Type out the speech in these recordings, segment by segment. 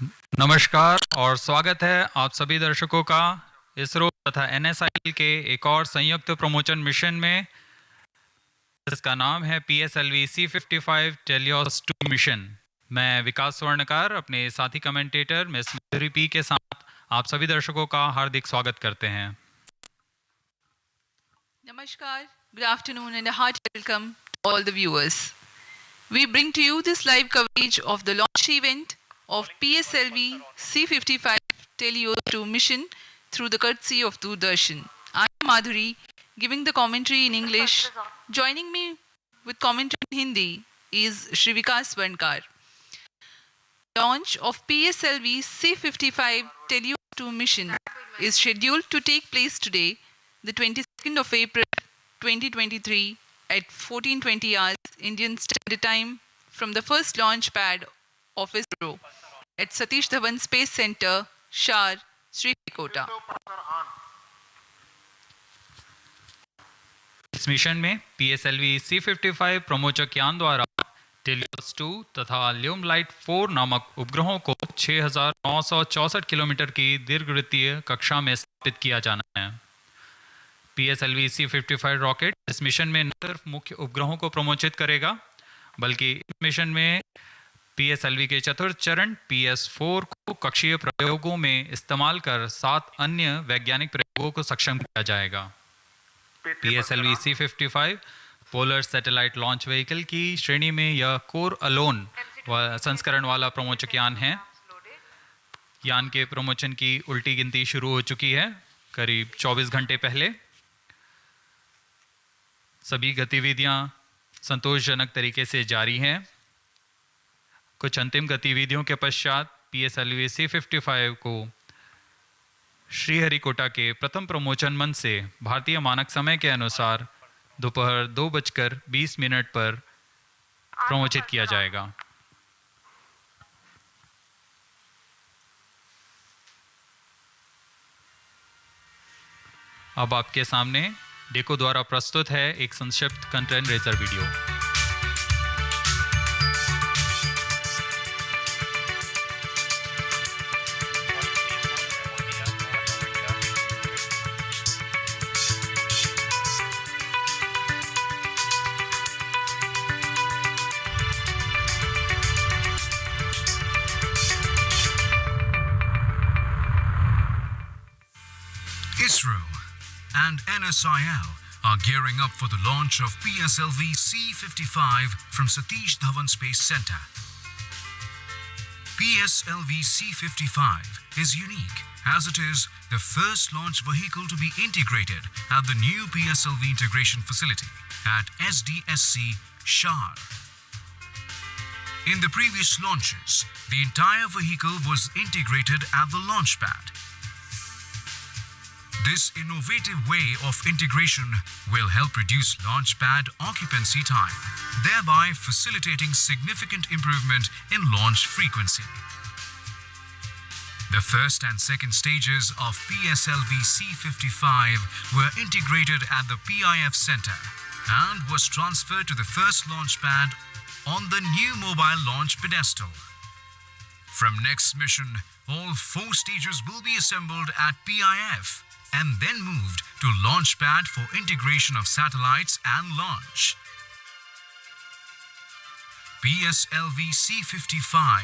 नमस्कार और स्वागत है आप सभी दर्शकों का इसरो तथा NSIL के एक और संयुक्त प्रमोशन मिशन में, जिसका नाम है PSLV-C55 TeLEOS-2 मिशन। मैं विकास स्वर्णकार अपने साथी कमेंटेटर मिस मधुरी पी के साथ आप सभी दर्शकों का हार्दिक स्वागत करते हैं। Namaskar, good afternoon and a hearty welcome to all the viewers. We bring to you this live coverage of the launch event of PSLV-C55 TeLEOS-2 mission through the courtesy of Doordarshan. I am Madhuri, giving the commentary in English. Joining me with commentary in Hindi is Shri Vikas Swarnkar. Launch of PSLV-C55 TeLEOS-2 mission is scheduled to take place today, the 22nd of April 2023 at 14:20 hours Indian Standard Time from the first launch pad of ISRO at Sathish Dhawan Space Center, SHAR, Sriharikota. इस mission में PSLV-C55 प्रमोचक यान द्वारा TeLEOS-2 तथा ल्यूम light 4 नामक उपग्रहों को 6,964 kilometre की दीर्घवृत्तीय कक्षा में स्थापित किया जाना है। PSLV-C55 रॉकेट इस मिशन में न सिर्फ मुख्य उपग्रहों को प्रमोचित करेगा, बल्कि इस मिशन में PSLV के चतुर्थ चरण PS4 को कक्षीय प्रयोगों में इस्तेमाल कर 7 अन्य वैज्ञानिक प्रयोगों को सक्षम किया जाएगा। PSLV-C55 polar satellite launch vehicle की श्रेणी में यह कोर अलोन संस्करण वाला प्रमोचक यान है। यान के प्रमोचन की उल्टी गिनती शुरू हो चुकी है करीब 24 घंटे पहले। सभी गतिविधियां संतोषजनक तरीके से जारी हैं। कुछ अंतिम गतिविधियों के पश्चात PSLV-C55 को श्रीहरिकोटा के प्रथम प्रमोचन मंच से भारतीय मानक समय के अनुसार दोपहर 2:20 पर प्रमोचित किया जाएगा। अब आपके सामने डेको द्वारा प्रस्तुत है एक संक्षिप्त content razor video. ISRO and NSIL are gearing up for the launch of PSLV-C55 from Sathish Dhawan Space Center. PSLV-C55 is unique as it is the first launch vehicle to be integrated at the new PSLV integration facility at SDSC-SHAR. In the previous launches, the entire vehicle was integrated at the launch pad. This innovative way of integration will help reduce launch pad occupancy time, thereby facilitating significant improvement in launch frequency. The first and second stages of PSLV-C55 were integrated at the PIF Center and was transferred to the first launch pad on the new mobile launch pedestal. From next mission, all 4 stages will be assembled at PIF and then moved to launch pad for integration of satellites and launch. PSLV-C55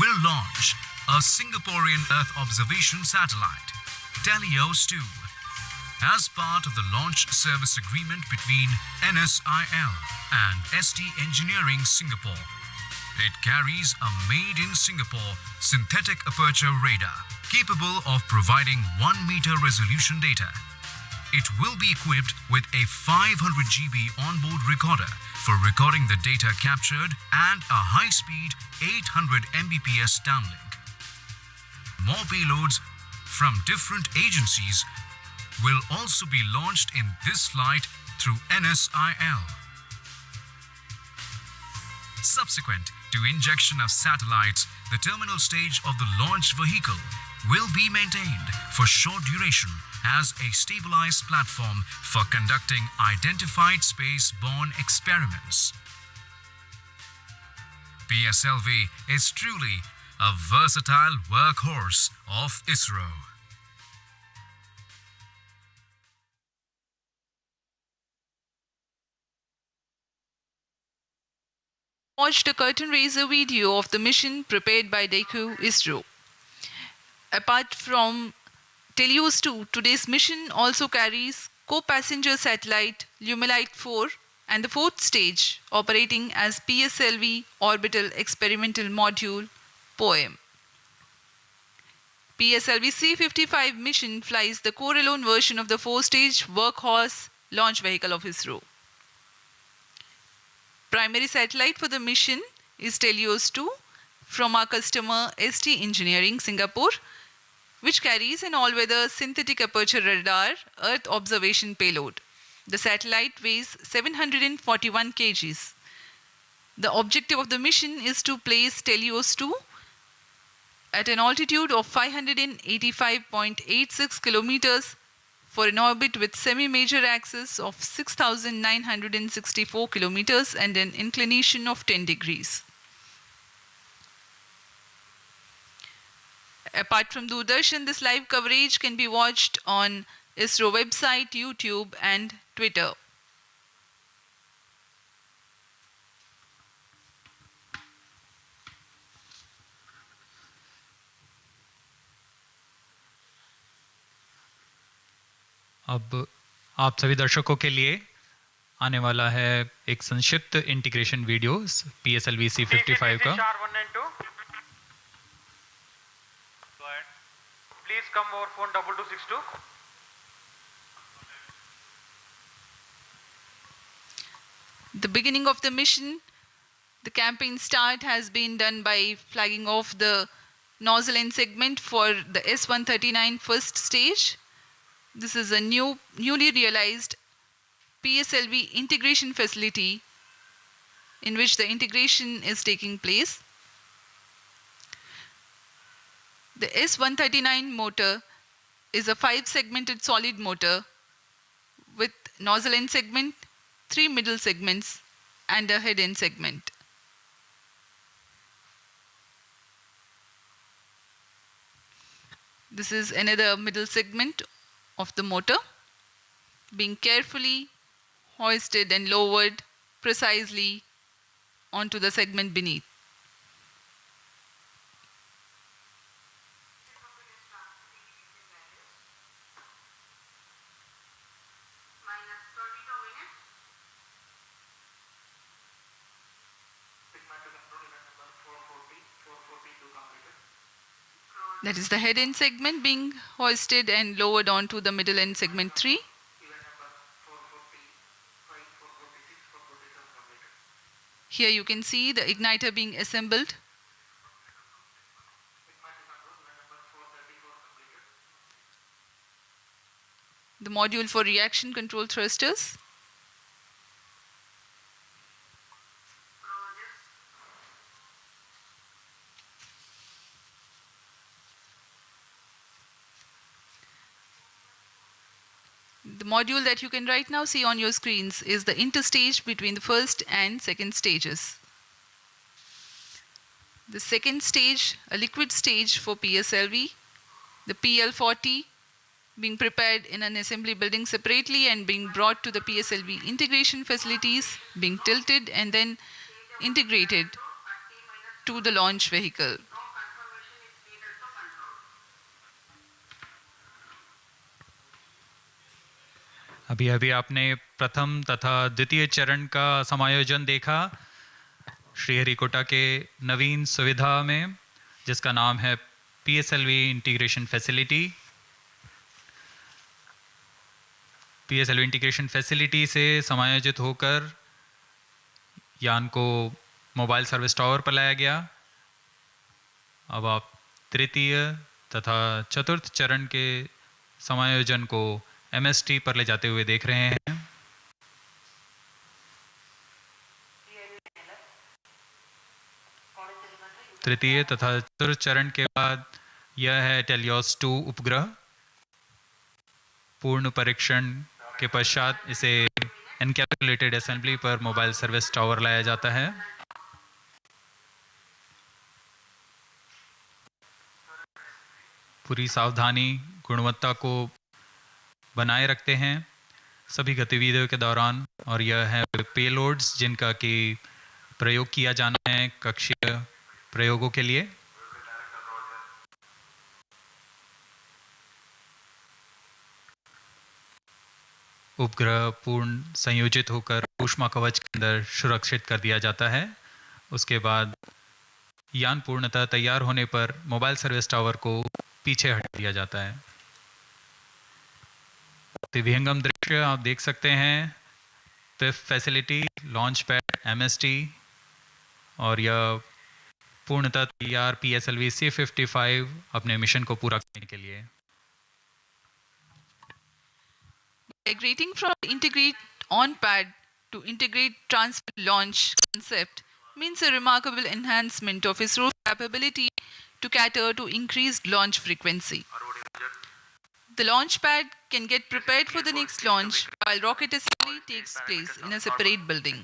will launch a Singaporean Earth observation satellite, TeLEOS-2, as part of the launch service agreement between NSIL and ST Engineering Singapore. It carries a made-in-Singapore synthetic aperture radar capable of providing 1-meter resolution data. It will be equipped with a 500 GB onboard recorder for recording the data captured and a high-speed 800 Mbps downlink. More payloads from different agencies will also be launched in this flight through NSIL. Subsequent to injection of satellites, the terminal stage of the launch vehicle will be maintained for short duration as a stabilized platform for conducting identified space-borne experiments. PSLV is truly a versatile workhorse of ISRO. Watched a curtain raiser video of the mission prepared by DECU ISRO. Apart from TeLEOS-2, today's mission also carries co-passenger satellite Lumilite 4 and the fourth stage operating as PSLV Orbital Experimental Module POEM. PSLV-C55 mission flies the core-alone version of the four-stage workhorse launch vehicle of ISRO. Primary satellite for the mission is TeLEOS-2 from our customer ST Engineering, Singapore, which carries an all-weather synthetic aperture radar Earth observation payload. The satellite weighs 741 kgs. The objective of the mission is to place TeLEOS-2 at an altitude of 585.86 kilometers for an orbit with semi-major axis of 6,964 kilometers and an inclination of 10 degrees. Apart from Doordarshan, this live coverage can be watched on ISRO website, YouTube and Twitter. अब आप सभी दर्शकों के लिए आने वाला है एक संक्षिप्त इंटीग्रेशन वीडियो PSLV C55 का। SHAR 1 and 2. Go ahead. Please come over phone 2262. The beginning of the mission, the campaign start has been done by flagging off the nozzle end segment for the S139 first stage. This is a newly realized PSLV integration facility in which the integration is taking place. The S139 motor is a 5-segmented solid motor with nozzle end segment, 3 middle segments and a head end segment. This is another middle segment of the motor being carefully hoisted and lowered precisely onto the segment beneath. That is the head end segment being hoisted and lowered onto the middle end segment 3. Here you can see the igniter being assembled. The module for reaction control thrusters. The module that you can right now see on your screens is the interstage between the first and second stages. The second stage, a liquid stage for PSLV, the PL40 being prepared in an assembly building separately and being brought to the PSLV integration facilities, being tilted and then integrated to the launch vehicle. अभी अभी आपने प्रथम तथा द्वितीय चरण का समायोजन देखा श्रीहरिकोटा के नवीन सुविधा में, जिसका नाम है PSLV integration facility. PSLV integration facility से समायोजित होकर यान को मोबाइल सर्विस टावर पर लाया गया। अब आप तृतीय तथा चतुर्थ चरण के समायोजन को MST पर ले जाते हुए देख रहे हैं। तृतीय तथा चतुर्थ चरण के बाद यह है TeLEOS-2 उपग्रह। पूर्ण परीक्षण के पश्चात इसे एनकैप्सुलेटेड असेंबली पर मोबाइल सर्विस टावर लाया जाता है। पूरी सावधानी गुणवत्ता को बनाए रखते हैं सभी गतिविधियों के दौरान, और यह है पेलोड्स जिनका कि प्रयोग किया जाना है कक्षीय प्रयोगों के लिए। उपग्रह पूर्ण संयोजित होकर ऊष्मा कवच के अंदर सुरक्षित कर दिया जाता है। उसके बाद यान पूर्णतः तैयार होने पर मोबाइल सर्विस टावर को पीछे हटा दिया जाता है। विहंगम दृश्य आप देख सकते हैं। PIFF facility, launch pad, MST, और यह पूर्णतः तैयार PSLV-C55 अपने मिशन को पूरा करने के लिए। Migrating from integrate on pad to integrate transfer launch concept means a remarkable enhancement of ISRO's capability to cater to increased launch frequency. The launch pad can get prepared for the next launch while rocket assembly takes place in a separate building.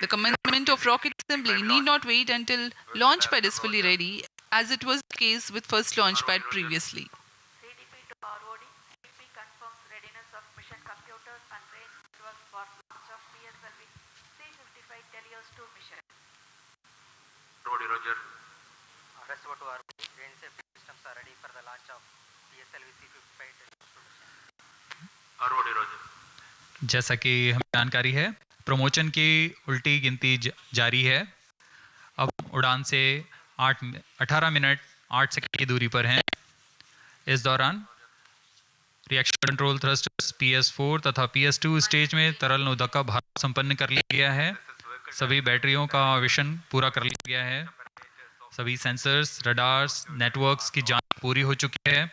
The commencement of rocket assembly need not wait until launch pad is fully ready, as it was the case with first launch pad previously. CDP to ROD. CDP confirms readiness of mission computers and range networks for launch of PSLV-C55 TeLEOS-2 mission. Roger. Rest to ROD. Range safety systems are ready for the launch of PSLV-C55 TeLEOS-2 mission. Roger. जैसा कि हमें जानकारी है, promotion की उल्टी गिनती जारी है। अब उड़ान से 18 मिनट 8 सेकंड की दूरी पर हैं। इस दौरान रिएक्शन कंट्रोल थ्रस्टर्स PS4 तथा PS2 स्टेज में तरल नोदक का भार संपन्न कर लिया गया है। सभी बैटरियों का विशन पूरा कर लिया गया है। सभी सेंसर्स, रडार्स, नेटवर्क्स की जांच पूरी हो चुकी है।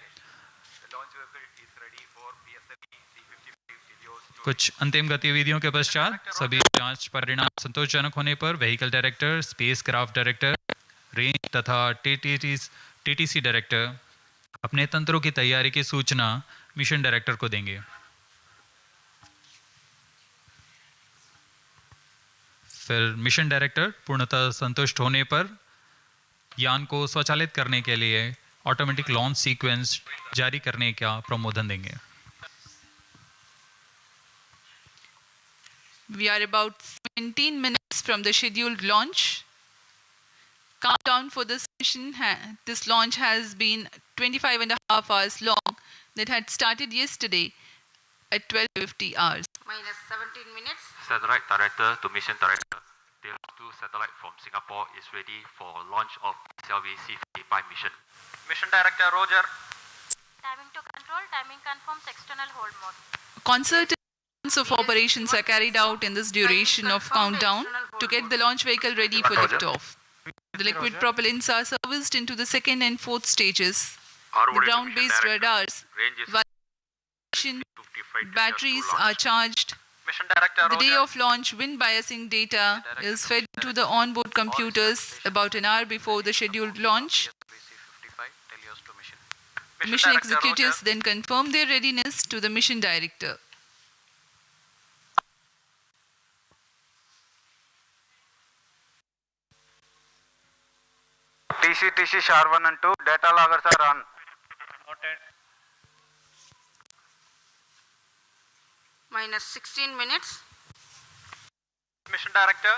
कुछ अंतिम गतिविधियों के पश्चात सभी जांच परिणाम संतोषजनक होने पर vehicle director, space craft director, range तथा TTC डायरेक्टर अपने तंत्रों की तैयारी की सूचना मिशन डायरेक्टर को देंगे। फिर मिशन डायरेक्टर पूर्णतः संतुष्ट होने पर यान को स्वचालित करने के लिए ऑटोमेटिक लॉन्च सीक्वेंस जारी करने का प्रमोदन देंगे। We are about 17 minutes from the scheduled launch. Countdown for this mission, this launch has been 25 and a half hours long. That had started yesterday at 12:50 hours. Minus 17 minutes. Satellite director to mission director. TeLEOS-2 satellite from Singapore is ready for launch of PSLV-C55 mission. Mission Director Roger. Timing to control. Timing confirms external hold mode. Concerted of operations are carried out in this duration of countdown to get the launch vehicle ready for liftoff. The liquid propellants are serviced into the second and fourth stages. The ground-based radars, validation, batteries are charged. Mission Director The day Roger. of launch wind biasing data is fed to the onboard computers about an hour before the scheduled launch. PSLV-C55 TeLEOS-2 mission. The mission Director executives Roger. then confirm their readiness to the mission director. SHAR 1 and 2 data loggers are on. Noted. Minus 16 minutes. Mission Director,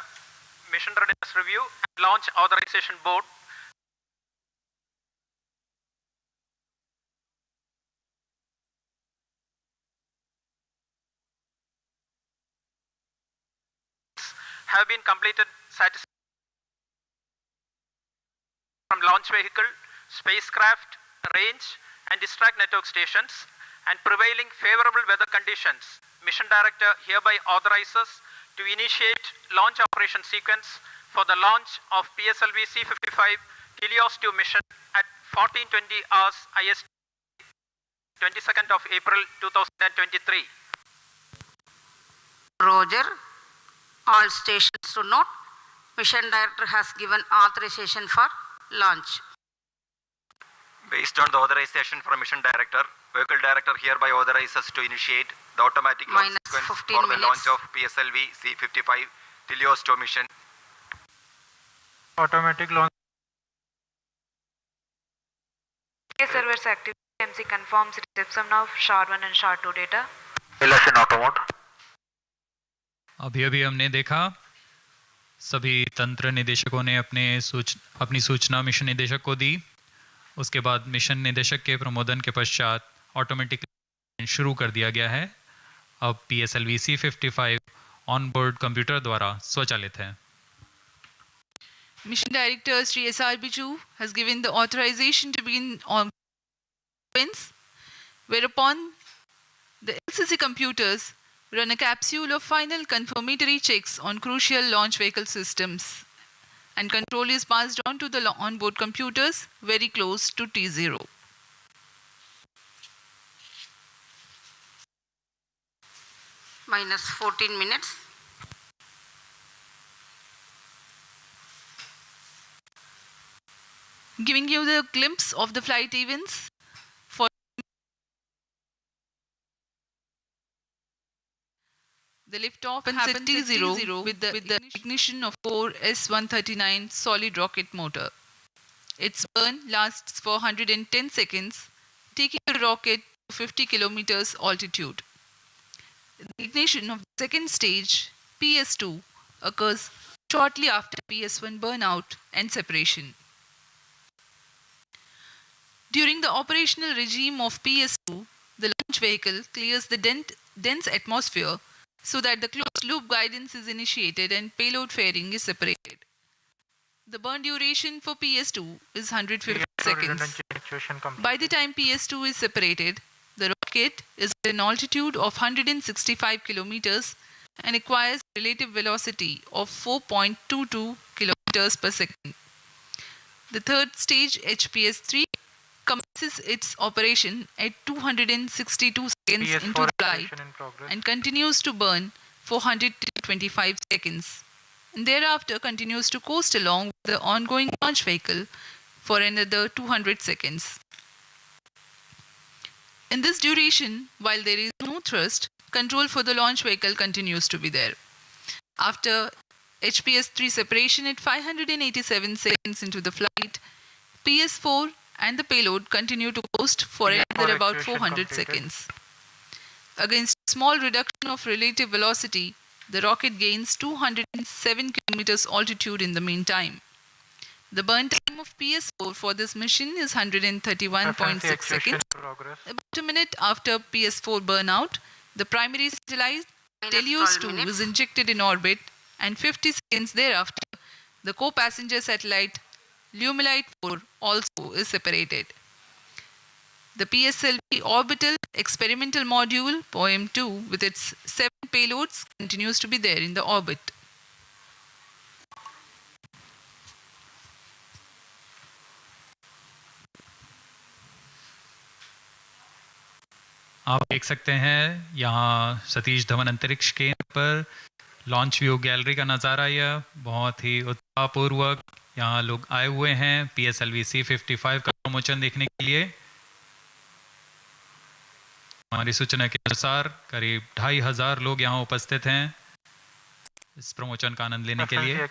Mission Readiness Review and Launch Authorization Board. Have been completed satisfactorily from launch vehicle, spacecraft, range and distract network stations and prevailing favorable weather conditions. Mission Director hereby authorizes to initiate launch operation sequence for the launch of PSLV-C55 TeLEOS-2 mission at 14:20 hours IST, 22nd of April 2023. Roger. All stations to note. Mission Director has given authorization for launch. Based on the authorization from Mission Director, Vehicle Director hereby authorizes to initiate the automatic launch Minus sequence 15 for the minutes. launch of PSLV-C55 TeLEOS-2 mission. Automatic launch. Sir, SDSC-SHAR activity, MC confirms reception of SHAR-1 and SHAR-2 data. Simulation auto mode. अभी अभी हमने देखा सभी तंत्र निदेशकों ने अपनी सूचना मिशन निदेशक को दी। उसके बाद मिशन निदेशक के प्रमोदन के पश्चात ऑटोमेटिकली शुरू कर दिया गया है। अब PSLV-C55 ऑन बोर्ड कंप्यूटर द्वारा स्वचालित है। Mission Director Sri SRB2 has given the authorization to begin on sequence, whereupon the LCC computers run a capsule of final confirmatory checks on crucial launch vehicle systems, and control is passed on to the onboard computers very close to T0. Minus 14 minutes. Giving you the glimpse of the flight events for the liftoff happens at T0 with the ignition of 4 S-139 solid rocket motor. Its burn lasts for 110 seconds, taking the rocket to 50 kilometers altitude. The ignition of the second stage, PS2, occurs shortly after PS1 burnout and separation. During the operational regime of PS2, the launch vehicle clears the dense atmosphere so that the closed loop guidance is initiated and payload fairing is separated. The burn duration for PS2 is 150 seconds. By the time PS2 is separated, the rocket is at an altitude of 165 kilometers and acquires relative velocity of 4.22 kilometers per second. The third stage, HPS-3, commences its operation at 262 seconds into the flight and continues to burn for 125 seconds, and thereafter continues to coast along with the ongoing launch vehicle for another 200 seconds. In this duration, while there is no thrust, control for the launch vehicle continues to be there. After HPS-3 separation at 587 seconds into the flight, PS4 and the payload continue to coast for another about 400 seconds. Against small reduction of relative velocity, the rocket gains 207 kilometers altitude in the meantime. The burn time of PS4 for this mission is 131.6 seconds. About a minute after PS4 burnout, the primary satellite TeLEOS-2 is injected in orbit, and 50 seconds thereafter, the co-passenger satellite Lumilite-4 also is separated. The PSLV orbital experimental module POEM-2 with its 7 payloads continues to be there in the orbit. आप देख सकते हैं यहाँ सतीश धवन अंतरिक्ष केंद्र पर launch view gallery का नज़ारा। यह बहुत ही उत्साहपूर्वक यहाँ लोग आए हुए हैं PSLV-C55 का प्रमोशन देखने के लिए। हमारी सूचना के अनुसार करीब 2500 लोग यहाँ उपस्थित हैं इस प्रमोशन का आनंद लेने के लिए।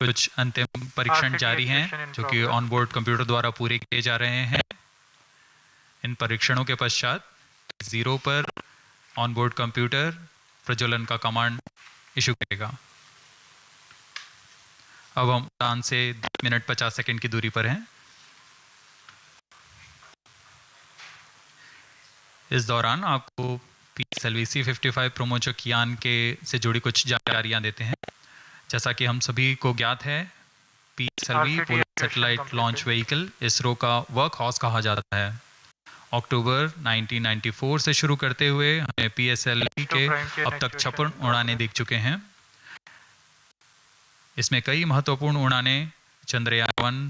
कुछ अंतिम परीक्षण जारी हैं जो कि ऑनबोर्ड कंप्यूटर द्वारा पूरे किए जा रहे हैं। इन परीक्षणों के पश्चात 0 पर ऑनबोर्ड कंप्यूटर प्रज्वलन का कमांड इशू करेगा। अब हम उड़ान से 10 मिनट 50 सेकंड की दूरी पर हैं। इस दौरान आपको PSLV-C55 प्रमोचक यान के से जुड़ी कुछ जानकारियां देते हैं। जैसा कि हम सभी को ज्ञात है, PSLV polar satellite launch vehicle ISRO का वर्क हॉर्स कहा जाता है। अक्टूबर 1994 से शुरू करते हुए हमें PSLV के अब तक 56 उड़ानें दिख चुके हैं। इसमें कई महत्वपूर्ण उड़ानें Chandrayaan 1,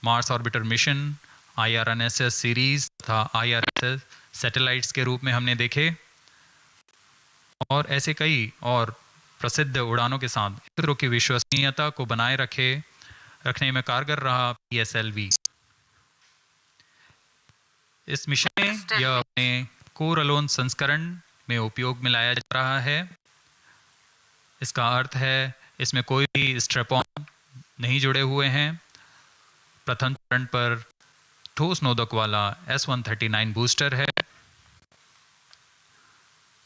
Mars orbiter mission, IRNSS series तथा IRSS सैटेलाइट्स के रूप में हमने देखे, और ऐसे कई और प्रसिद्ध उड़ानों के साथ इसरो की विश्वसनीयता को बनाए रखने में कारगर रहा PSLV। इस मिशन में यह अपने कोर अलोन संस्करण में उपयोग में लाया जा रहा है। इसका अर्थ है इसमें कोई भी स्ट्रैप ऑन नहीं जुड़े हुए हैं। प्रथम चरण पर ठोस नोदक वाला S139 बूस्टर है।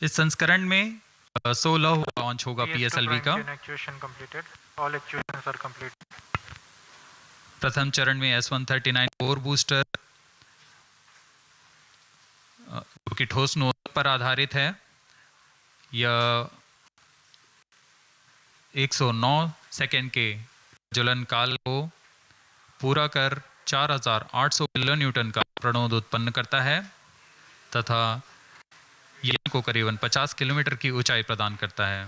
इस संस्करण में 16 लॉन्च होगा PSLV का। प्रथम चरण में S139 कोर बूस्टर जो कि ठोस नोदक पर आधारित है। यह 109 सेकेंड के ज्वलन काल को पूरा कर 4800 किलो न्यूटन का प्रणोद उत्पन्न करता है तथा यान को करीबन 50 किलोमीटर की ऊंचाई प्रदान करता है।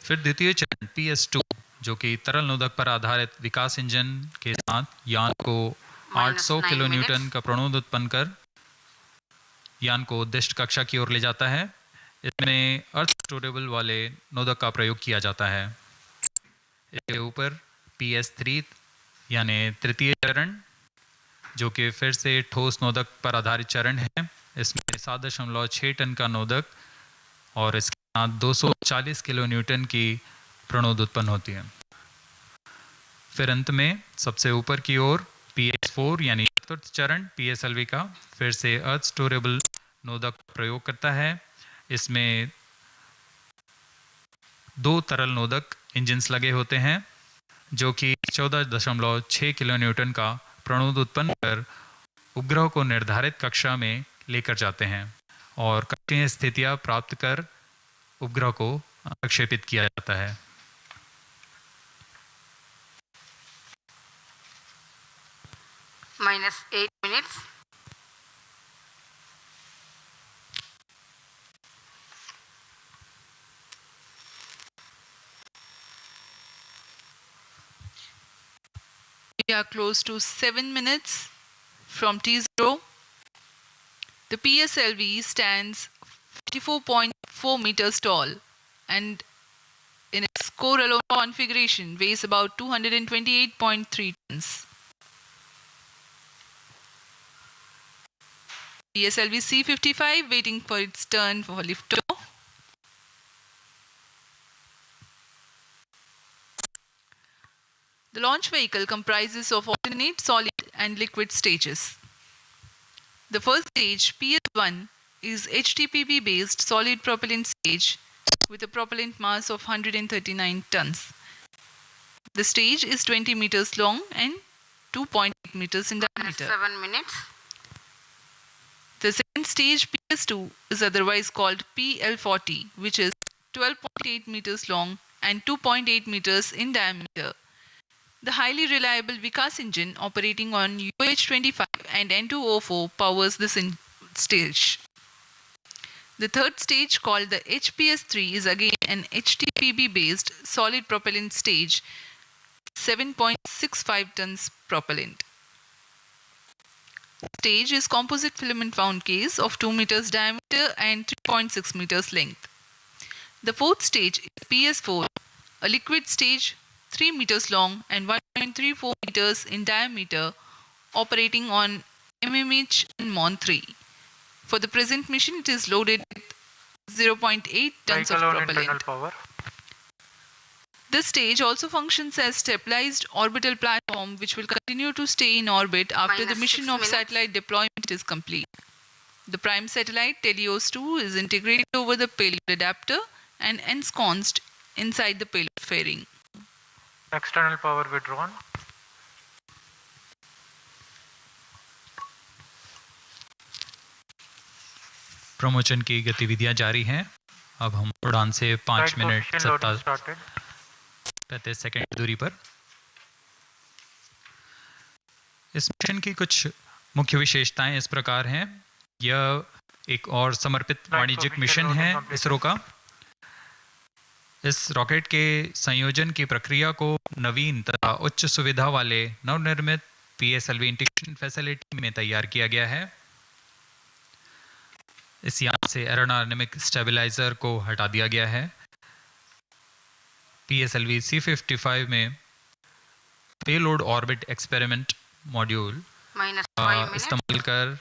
फिर द्वितीय चरण PS2 जो कि तरल नोदक पर आधारित विकास इंजन के साथ यान को 800 किलो न्यूटन का प्रणोद उत्पन्न कर यान को उद्दिष्ट कक्षा की ओर ले जाता है। इसमें अर्थ स्टोरेबल वाले नोदक का प्रयोग किया जाता है। इसके ऊपर PS3 यानी तृतीय चरण जो कि फिर से ठोस नोदक पर आधारित चरण है। इसमें 7.6 टन का नोदक और इसके साथ 240 किलो न्यूटन की प्रणोद उत्पन्न होती है। फिर अंत में सबसे ऊपर की ओर PS4 यानी चतुर्थ चरण PSLV का फिर से अर्थ स्टोरेबल नोदक प्रयोग करता है। इसमें 2 तरल नोदक इंजन्स लगे होते हैं जो कि 14.6 किलो न्यूटन का प्रणोद उत्पन्न कर उपग्रह को निर्धारित कक्षा में लेकर जाते हैं और कक्षीय स्थितियां प्राप्त कर उपग्रह को प्रक्षेपित किया जाता है। -8 minutes. We are close to 7 minutes from T0. The PSLV stands 54.4 meters tall and in its core alone configuration weighs about 228.3 tons. PSLV-C55 waiting for its turn for liftoff. The launch vehicle comprises of alternate solid and liquid stages. The first stage, PS1, is HTPB based solid propellant stage with a propellant mass of 139 tons. The stage is 20 meters long and 2.8 meters in diameter. 7 minutes. The second stage, PS2, is otherwise called PL40, which is 12.8 meters long and 2.8 meters in diameter. The highly reliable Vikas engine operating on UH-25 and N2O4 powers this stage. The third stage, called the HPS3, is again an HTPB based solid propellant stage, 7.65 tons propellant. Stage is composite filament wound case of 2 meters diameter and 3.6 meters length. The fourth stage is PS4, a liquid stage 3 meters long and 1.34 meters in diameter, operating on MMH and MON 3. For the present mission, it is loaded with 0.8 tons of propellant. This stage also functions as stabilized orbital platform which will continue to stay in orbit after the mission of satellite deployment is complete. The prime satellite TeLEOS-2 is integrated over the payload adapter and ensconced inside the payload fairing. External power withdrawn. Promotion की गतिविधियां जारी हैं। अब हम उड़ान से 5 minute 37 second दूरी पर। इस मिशन की कुछ मुख्य विशेषताएं इस प्रकार हैं। यह एक और समर्पित वाणिज्यिक मिशन है इसरो का। इस रॉकेट के संयोजन की प्रक्रिया को नवीन तथा उच्च सुविधा वाले नवनिर्मित PSLV इंटीग्रेशन फैसिलिटी में तैयार किया गया है। इस यान से एरोडायनेमिक स्टेबलाइजर को हटा दिया गया है। PSLV-C55 में पेलोड ऑर्बिट एक्सपेरिमेंट मॉड्यूल इस्तेमाल कर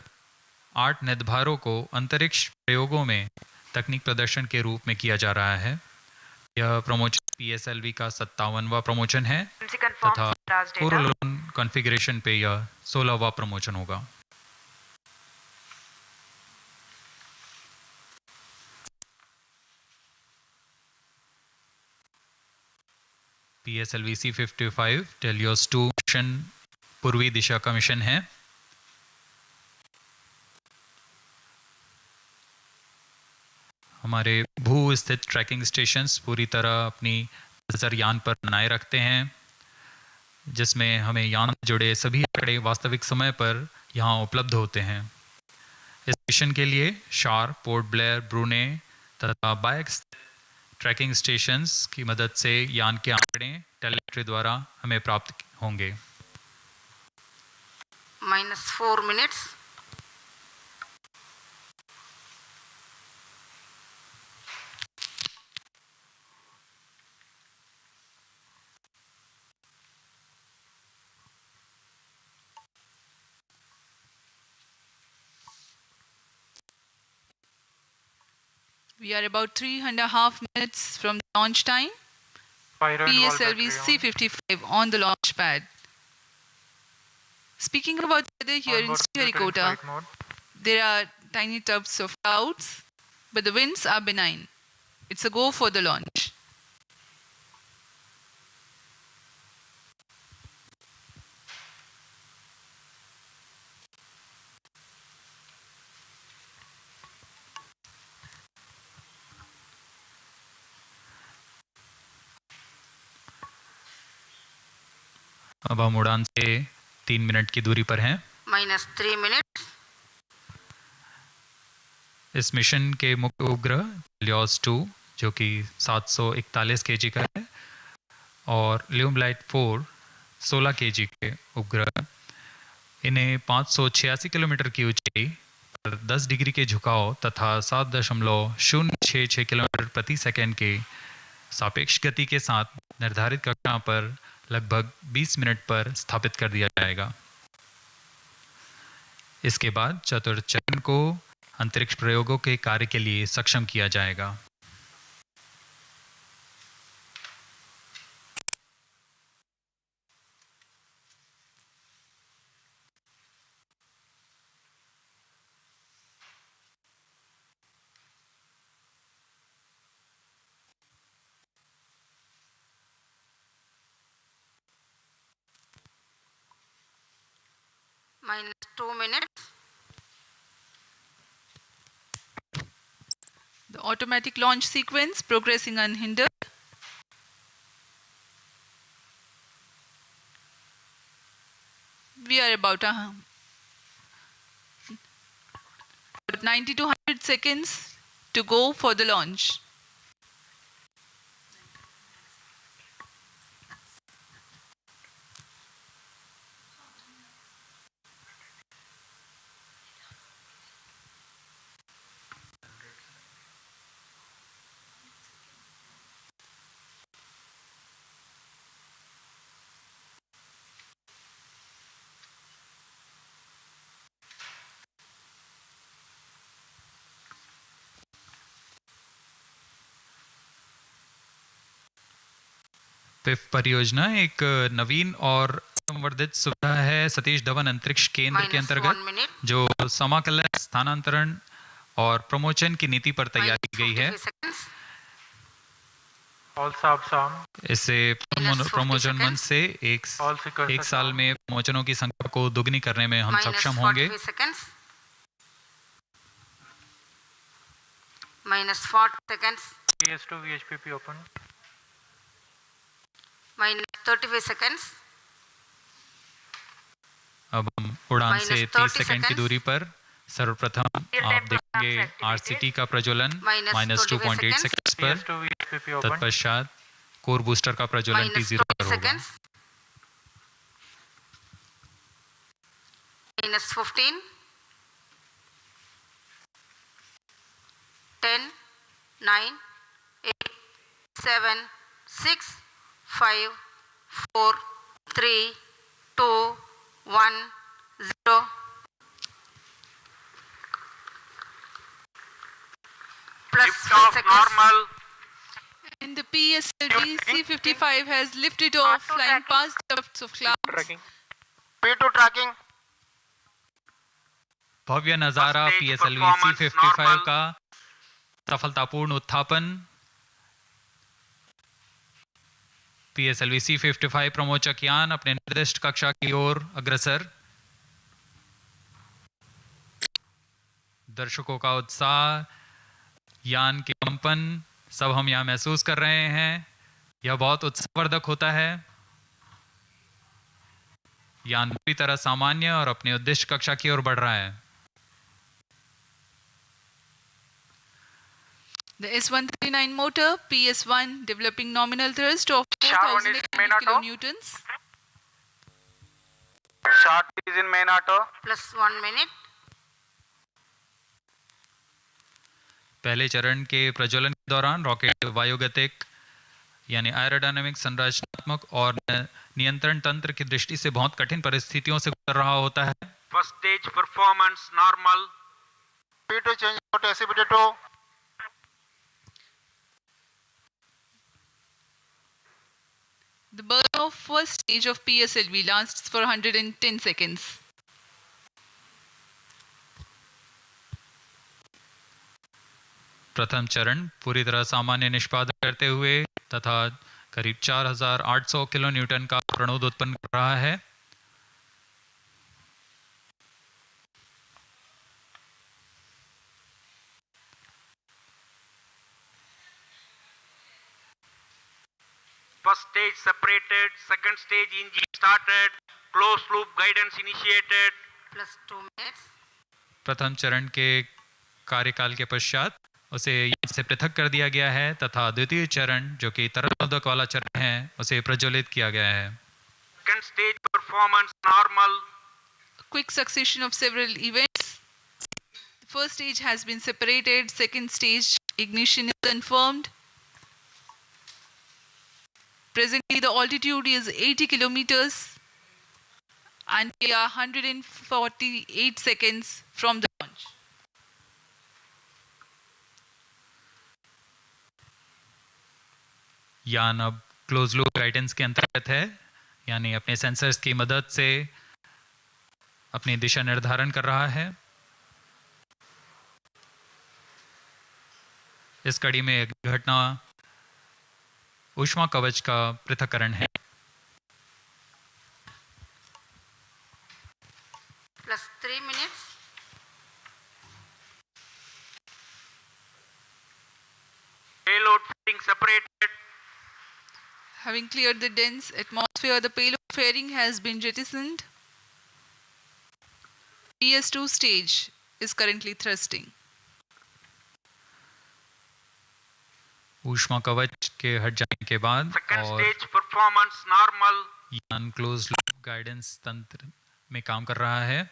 8 निर्धारों को अंतरिक्ष प्रयोगों में तकनीक प्रदर्शन के रूप में किया जा रहा है। यह प्रमोशन PSLV का 57वां प्रमोशन है MC confirms तथा last data. कोरोलोन कॉन्फ़िगरेशन पे यह 16वां प्रमोशन होगा। PSLV-C55 TeLEOS-2 मिशन पूर्वी दिशा का मिशन है। हमारे भू स्थित ट्रैकिंग स्टेशंस पूरी तरह अपनी नज़र यान पर बनाए रखते हैं, जिसमें हमें यान से जुड़े सभी आंकड़े वास्तविक समय पर यहाँ उपलब्ध होते हैं। इस मिशन के लिए शार, पोर्ट ब्लेयर, ब्रूने तथा बायक ट्रैकिंग स्टेशंस की मदद से यान के आंकड़े टेलीमेट्री द्वारा हमें प्राप्त होंगे। -4 minutes. We are about 3.5 minutes from the launch time. Pyro and wall battery on. PSLV-C55 on the launch pad. Speaking about weather here in Onboard computer in Sriharikota, flight mode. there are tiny tufts of clouds, but the winds are benign. It's a go for the launch. अब हम उड़ान से 3 minute की दूरी पर हैं। -3 minutes. इस mission के मुख्य उपग्रह TeLEOS-2 जो कि 741 kg का है और ल्यूमलाइट 4 16 kg के उपग्रह, इन्हें 586 किलोमीटर की ऊंचाई पर 10 डिग्री के झुकाव तथा 7.066 किलोमीटर प्रति सेकंड के सापेक्ष गति के साथ निर्धारित कक्षा पर लगभग 20 मिनट पर स्थापित कर दिया जाएगा। इसके बाद चतुर्थ चरण को अंतरिक्ष प्रयोगों के कार्य के लिए सक्षम किया जाएगा। -2 minutes. The automatic launch sequence progressing unhindered. We are about 90 to 100 seconds to go for the launch. PIFF परियोजना एक नवीन और संवर्धित सुविधा है सतीश धवन अंतरिक्ष केंद्र के -1 अंतर्गत, minute. जो समाकलन, स्थानांतरण और प्रमोशन की नीति पर तैयार की गई है। -45 seconds. All subs on. इससे -40 प्रमोशन मंच seconds. से All sequences एक साल on. में प्रमोशनों की संख्या को दोगुनी करने में हम सक्षम होंगे। -45 seconds. -40 seconds. PS2 VHPP open. -35 seconds. अब हम उड़ान से 30 -30 सेकंड की seconds. दूरी पर सर्वप्रथम आप देखेंगे RCT का प्रज्वलन -2.8 सेकंड्स पर, PS2 VHPP open. तत्पश्चात कोर बूस्टर का प्रज्वलन T0 -20 पर होगा। seconds. -15. 10, 9, 8, 7, 6, 5, 4, 3, 2, 1, 0. Plus 5 seconds. And the PSLV-C55 has lifted off, flying past the tufts of clouds. P2 tracking. भव्य नजारा First stage PSLV performance C55 normal. का सफलतापूर्ण उत्थापन। PSLV C55 प्रमोचक यान अपने निर्दिष्ट कक्षा की ओर अग्रसर। दर्शकों का उत्साह, यान के कंपन सब हम यहाँ महसूस कर रहे हैं। यह बहुत उत्साहवर्धक होता है। यान पूरी तरह सामान्य और अपने उद्देश्य कक्षा की ओर बढ़ रहा है। The S139 motor, PS1, developing nominal thrust of 4,800 kilonewtons. Short is in main auto. plus 1 minute. पहले चरण के प्रज्वलन के दौरान रॉकेट वायुगतिक यानी एरोडायनामिक, संरचनात्मक और नियंत्रण तंत्र की दृष्टि से बहुत कठिन परिस्थितियों से गुजर रहा होता है। First stage performance normal. P2 change out SCBT2. The burn of first stage of PSLV lasts for 110 seconds. प्रथम चरण पूरी तरह सामान्य निष्पादन करते हुए तथा करीब 4,800 किलो न्यूटन का प्रणोद उत्पन्न कर रहा है। First stage separated, second stage engine started, closed loop guidance initiated. plus 2 minutes. प्रथम चरण के कार्यकाल के पश्चात उसे इससे पृथक कर दिया गया है तथा द्वितीय चरण जो कि तरलरोधक वाला चरण है उसे प्रज्वलित किया गया है। Second stage performance normal. Quick succession of several events. The first stage has been separated, second stage ignition is confirmed. Presently the altitude is 80 kilometers and we are 148 seconds from the launch. यान अब close loop guidance के अंतर्गत है, यानी अपने sensors की मदद से अपनी दिशा निर्धारण कर रहा है। इस कड़ी में एक घटना ऊष्मा कवच का पृथक्करण है। plus 3 minutes. Payload fairing separated. Having cleared the dense atmosphere, the payload fairing has been jettisoned. PS2 stage is currently thrusting. ऊष्मा कवच के हट जाने के बाद Second और stage performance normal. यान क्लोज लूप गाइडेंस तंत्र में काम कर रहा है,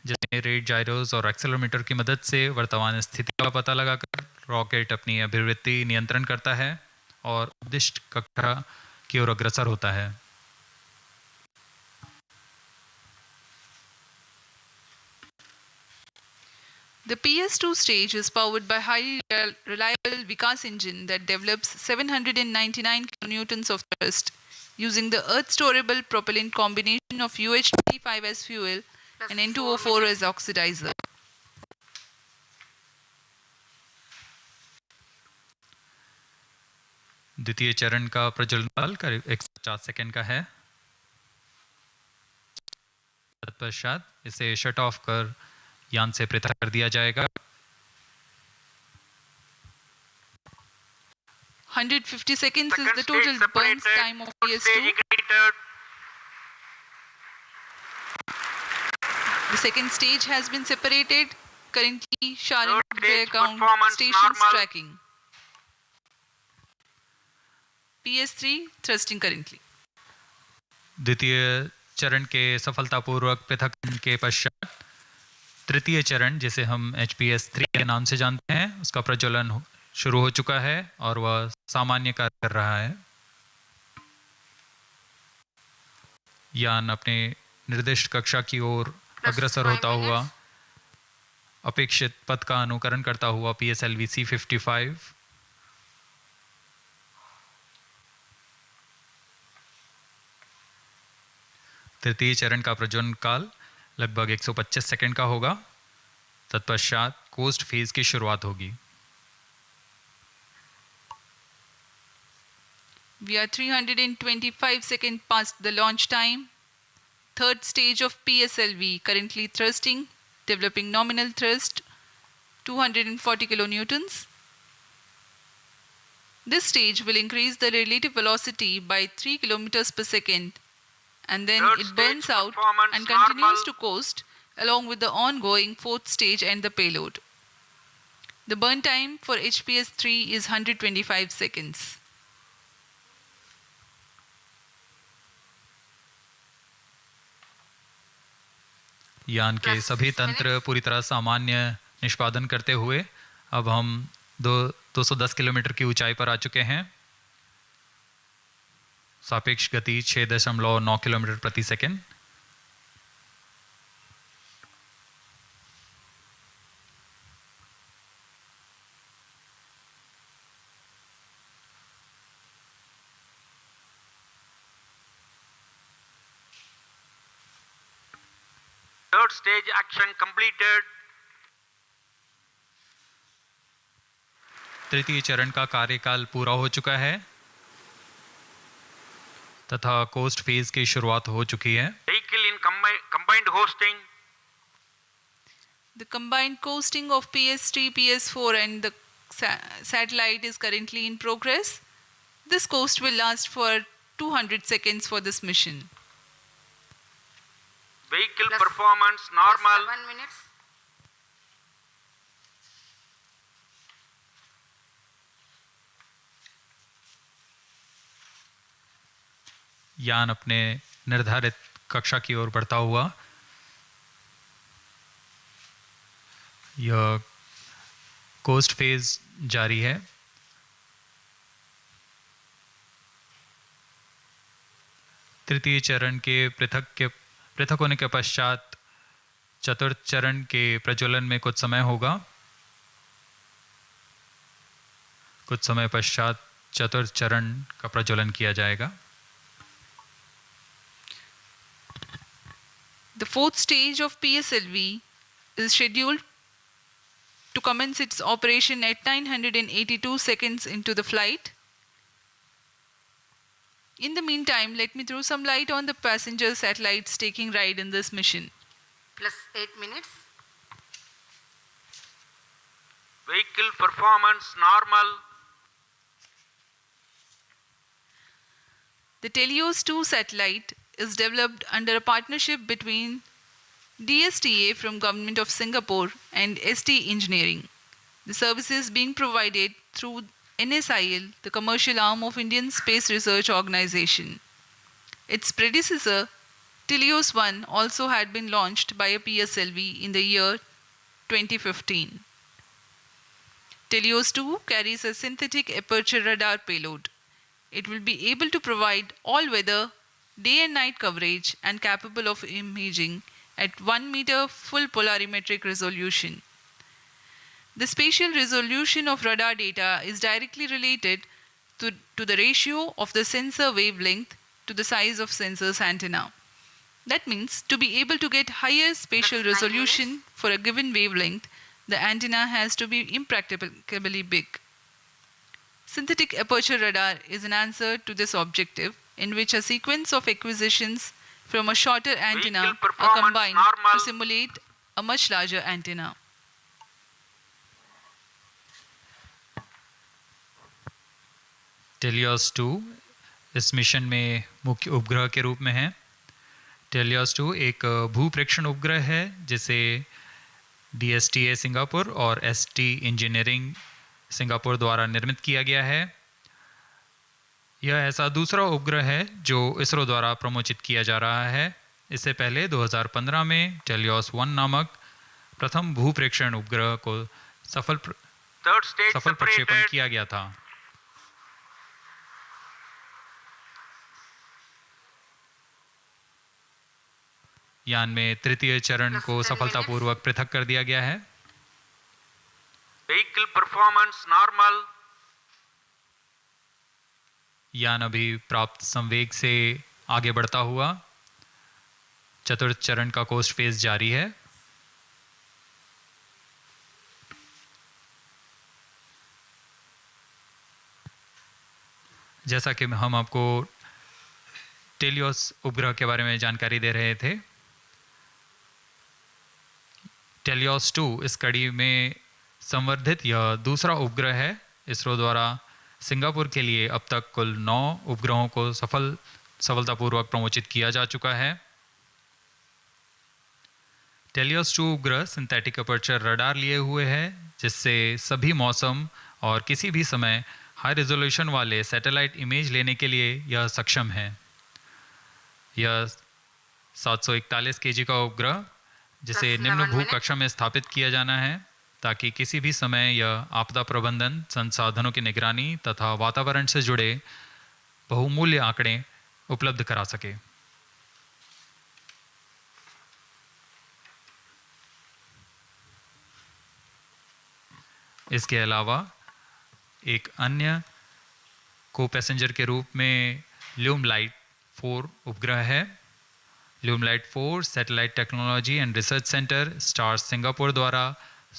जिसमें रेट जायरोस और एक्सेलेरोमीटर की मदद से वर्तमान स्थिति का पता लगाकर रॉकेट अपनी अभिवृत्ति नियंत्रण करता है और उद्दिष्ट कक्षा की ओर अग्रसर होता है। The PS2 stage is powered by highly reliable Vikas engine that develops 799 kilonewtons of thrust using the earth-storable propellant combination of UH-25 as fuel and N2O4 as oxidizer. द्वितीय चरण का प्रज्वलन काल करीब 150 सेकेंड का है। तत्पश्चात इसे शट ऑफ कर यान से पृथक कर दिया जाएगा। 150 seconds is Second the stage total burn separated. time of Third stage PS2. ignited. The second stage has been separated. Currently, SHAR Third in the stage account performance stations normal. tracking. PS3 thrusting currently. द्वितीय चरण के सफलतापूर्वक पृथक्करण के पश्चात तृतीय चरण, जिसे हम HPS-3 के नाम से जानते हैं, उसका प्रज्वलन शुरू हो चुका है और वह सामान्य कार्य कर रहा है। यान अपने निर्दिष्ट कक्षा की ओर अग्रसर होता हुआ अपेक्षित पथ का अनुकरण करता हुआ PSLV-C55 तृतीय चरण का प्रज्वलन काल लगभग 125 सेकंड का होगा। तत्पश्चात कोस्ट फेज की शुरुआत होगी। We are 325 seconds past the launch time. Third stage of PSLV, currently thrusting, developing nominal thrust, 240 kilonewtons. This stage will increase the relative velocity by 3 kilometers per second, and then Third it burns stage out performance and continues normal. to coast along with the ongoing fourth stage and the payload. The burn time for HPS-3 is 125 seconds. यान के सभी तंत्र पूरी तरह सामान्य निष्पादन करते हुए अब हम 210 किलोमीटर की ऊंचाई पर आ चुके हैं। सापेक्ष गति 6.9 किलोमीटर प्रति second. Third stage action completed. तृतीय चरण का कार्यकाल पूरा हो चुका है तथा कोस्ट फेज की शुरुआत हो चुकी है। Vehicle in combined hosting. The combined coasting of PS3, PS4 and the satellite is currently in progress. This coast will last for 200 seconds for this mission. Vehicle Plus- performance normal. 7 minutes. यान अपने निर्धारित कक्षा की ओर बढ़ता हुआ यह coast phase जारी है। तृतीय चरण के पृथक होने के पश्चात चतुर्थ चरण के प्रज्वलन में कुछ समय होगा। कुछ समय पश्चात चतुर्थ चरण का प्रज्वलन किया जाएगा। The fourth stage of PSLV is scheduled to commence its operation at 982 seconds into the flight. In the meantime, let me throw some light on the passenger satellites taking ride in this mission. Plus 8 minutes. Vehicle performance normal. The TeLEOS-2 satellite is developed under a partnership between DSTA from Government of Singapore and ST Engineering. The services being provided through NSIL, the commercial arm of Indian Space Research Organization. Its predecessor, TeLEOS-1, also had been launched by a PSLV in the year 2015. TeLEOS-2 carries a synthetic aperture radar payload. It will be able to provide all-weather, day and night coverage and capable of imaging at 1 meter full polarimetric resolution. The spatial resolution of radar data is directly related to the ratio of the sensor wavelength to the size of sensor's antenna. That means to be able to get higher spatial That's 9 resolution for a given wavelength, the antenna has to be impracticably big. Synthetic aperture radar is an answer to this objective, in which a sequence of acquisitions from a shorter antenna Vehicle are performance combined normal. to simulate a much larger antenna. TeLEOS-2 इस mission में मुख्य उपग्रह के रूप में है। TeLEOS-2 एक भूप्रेक्षण उपग्रह है जिसे DSTA सिंगापुर और ST इंजीनियरिंग सिंगापुर द्वारा निर्मित किया गया है। यह ऐसा दूसरा उपग्रह है जो इसरो द्वारा प्रमोचित किया जा रहा है। इससे पहले 2015 में TeLEOS-1 नामक प्रथम भूप्रेक्षण उपग्रह को सफल Third stage प्रक्षेपण separated. किया गया था। यान में तृतीय चरण को सफलतापूर्वक पृथक कर दिया गया है। Vehicle performance normal. यान अभी प्राप्त संवेग से आगे बढ़ता हुआ चतुर्थ चरण का कोस्ट फेज जारी है। जैसा कि हम आपको टेलियोस उपग्रह के बारे में जानकारी दे रहे थे, TeLEOS-2 इस कड़ी में संवर्धित यह दूसरा उपग्रह है। इसरो द्वारा सिंगापुर के लिए अब तक कुल 9 उपग्रहों को सफलतापूर्वक प्रमोचित किया जा चुका है। TeLEOS-2 उपग्रह सिंथेटिक अपर्चर रडार लिए हुए है, जिससे सभी मौसम और किसी भी समय हाई रेजोल्यूशन वाले सैटेलाइट इमेज लेने के लिए यह सक्षम है। यह 741 kg का उपग्रह, जिसे निम्न भू कक्षा में स्थापित किया जाना है, ताकि किसी भी समय यह आपदा प्रबंधन, संसाधनों की निगरानी तथा वातावरण से जुड़े बहुमूल्य आंकड़े उपलब्ध करा सके। इसके अलावा एक अन्य को पैसेंजर के रूप में ल्यूमलाइट 4 उपग्रह है। ल्यूमलाइट 4 satellite technology and research centre star Singapore द्वारा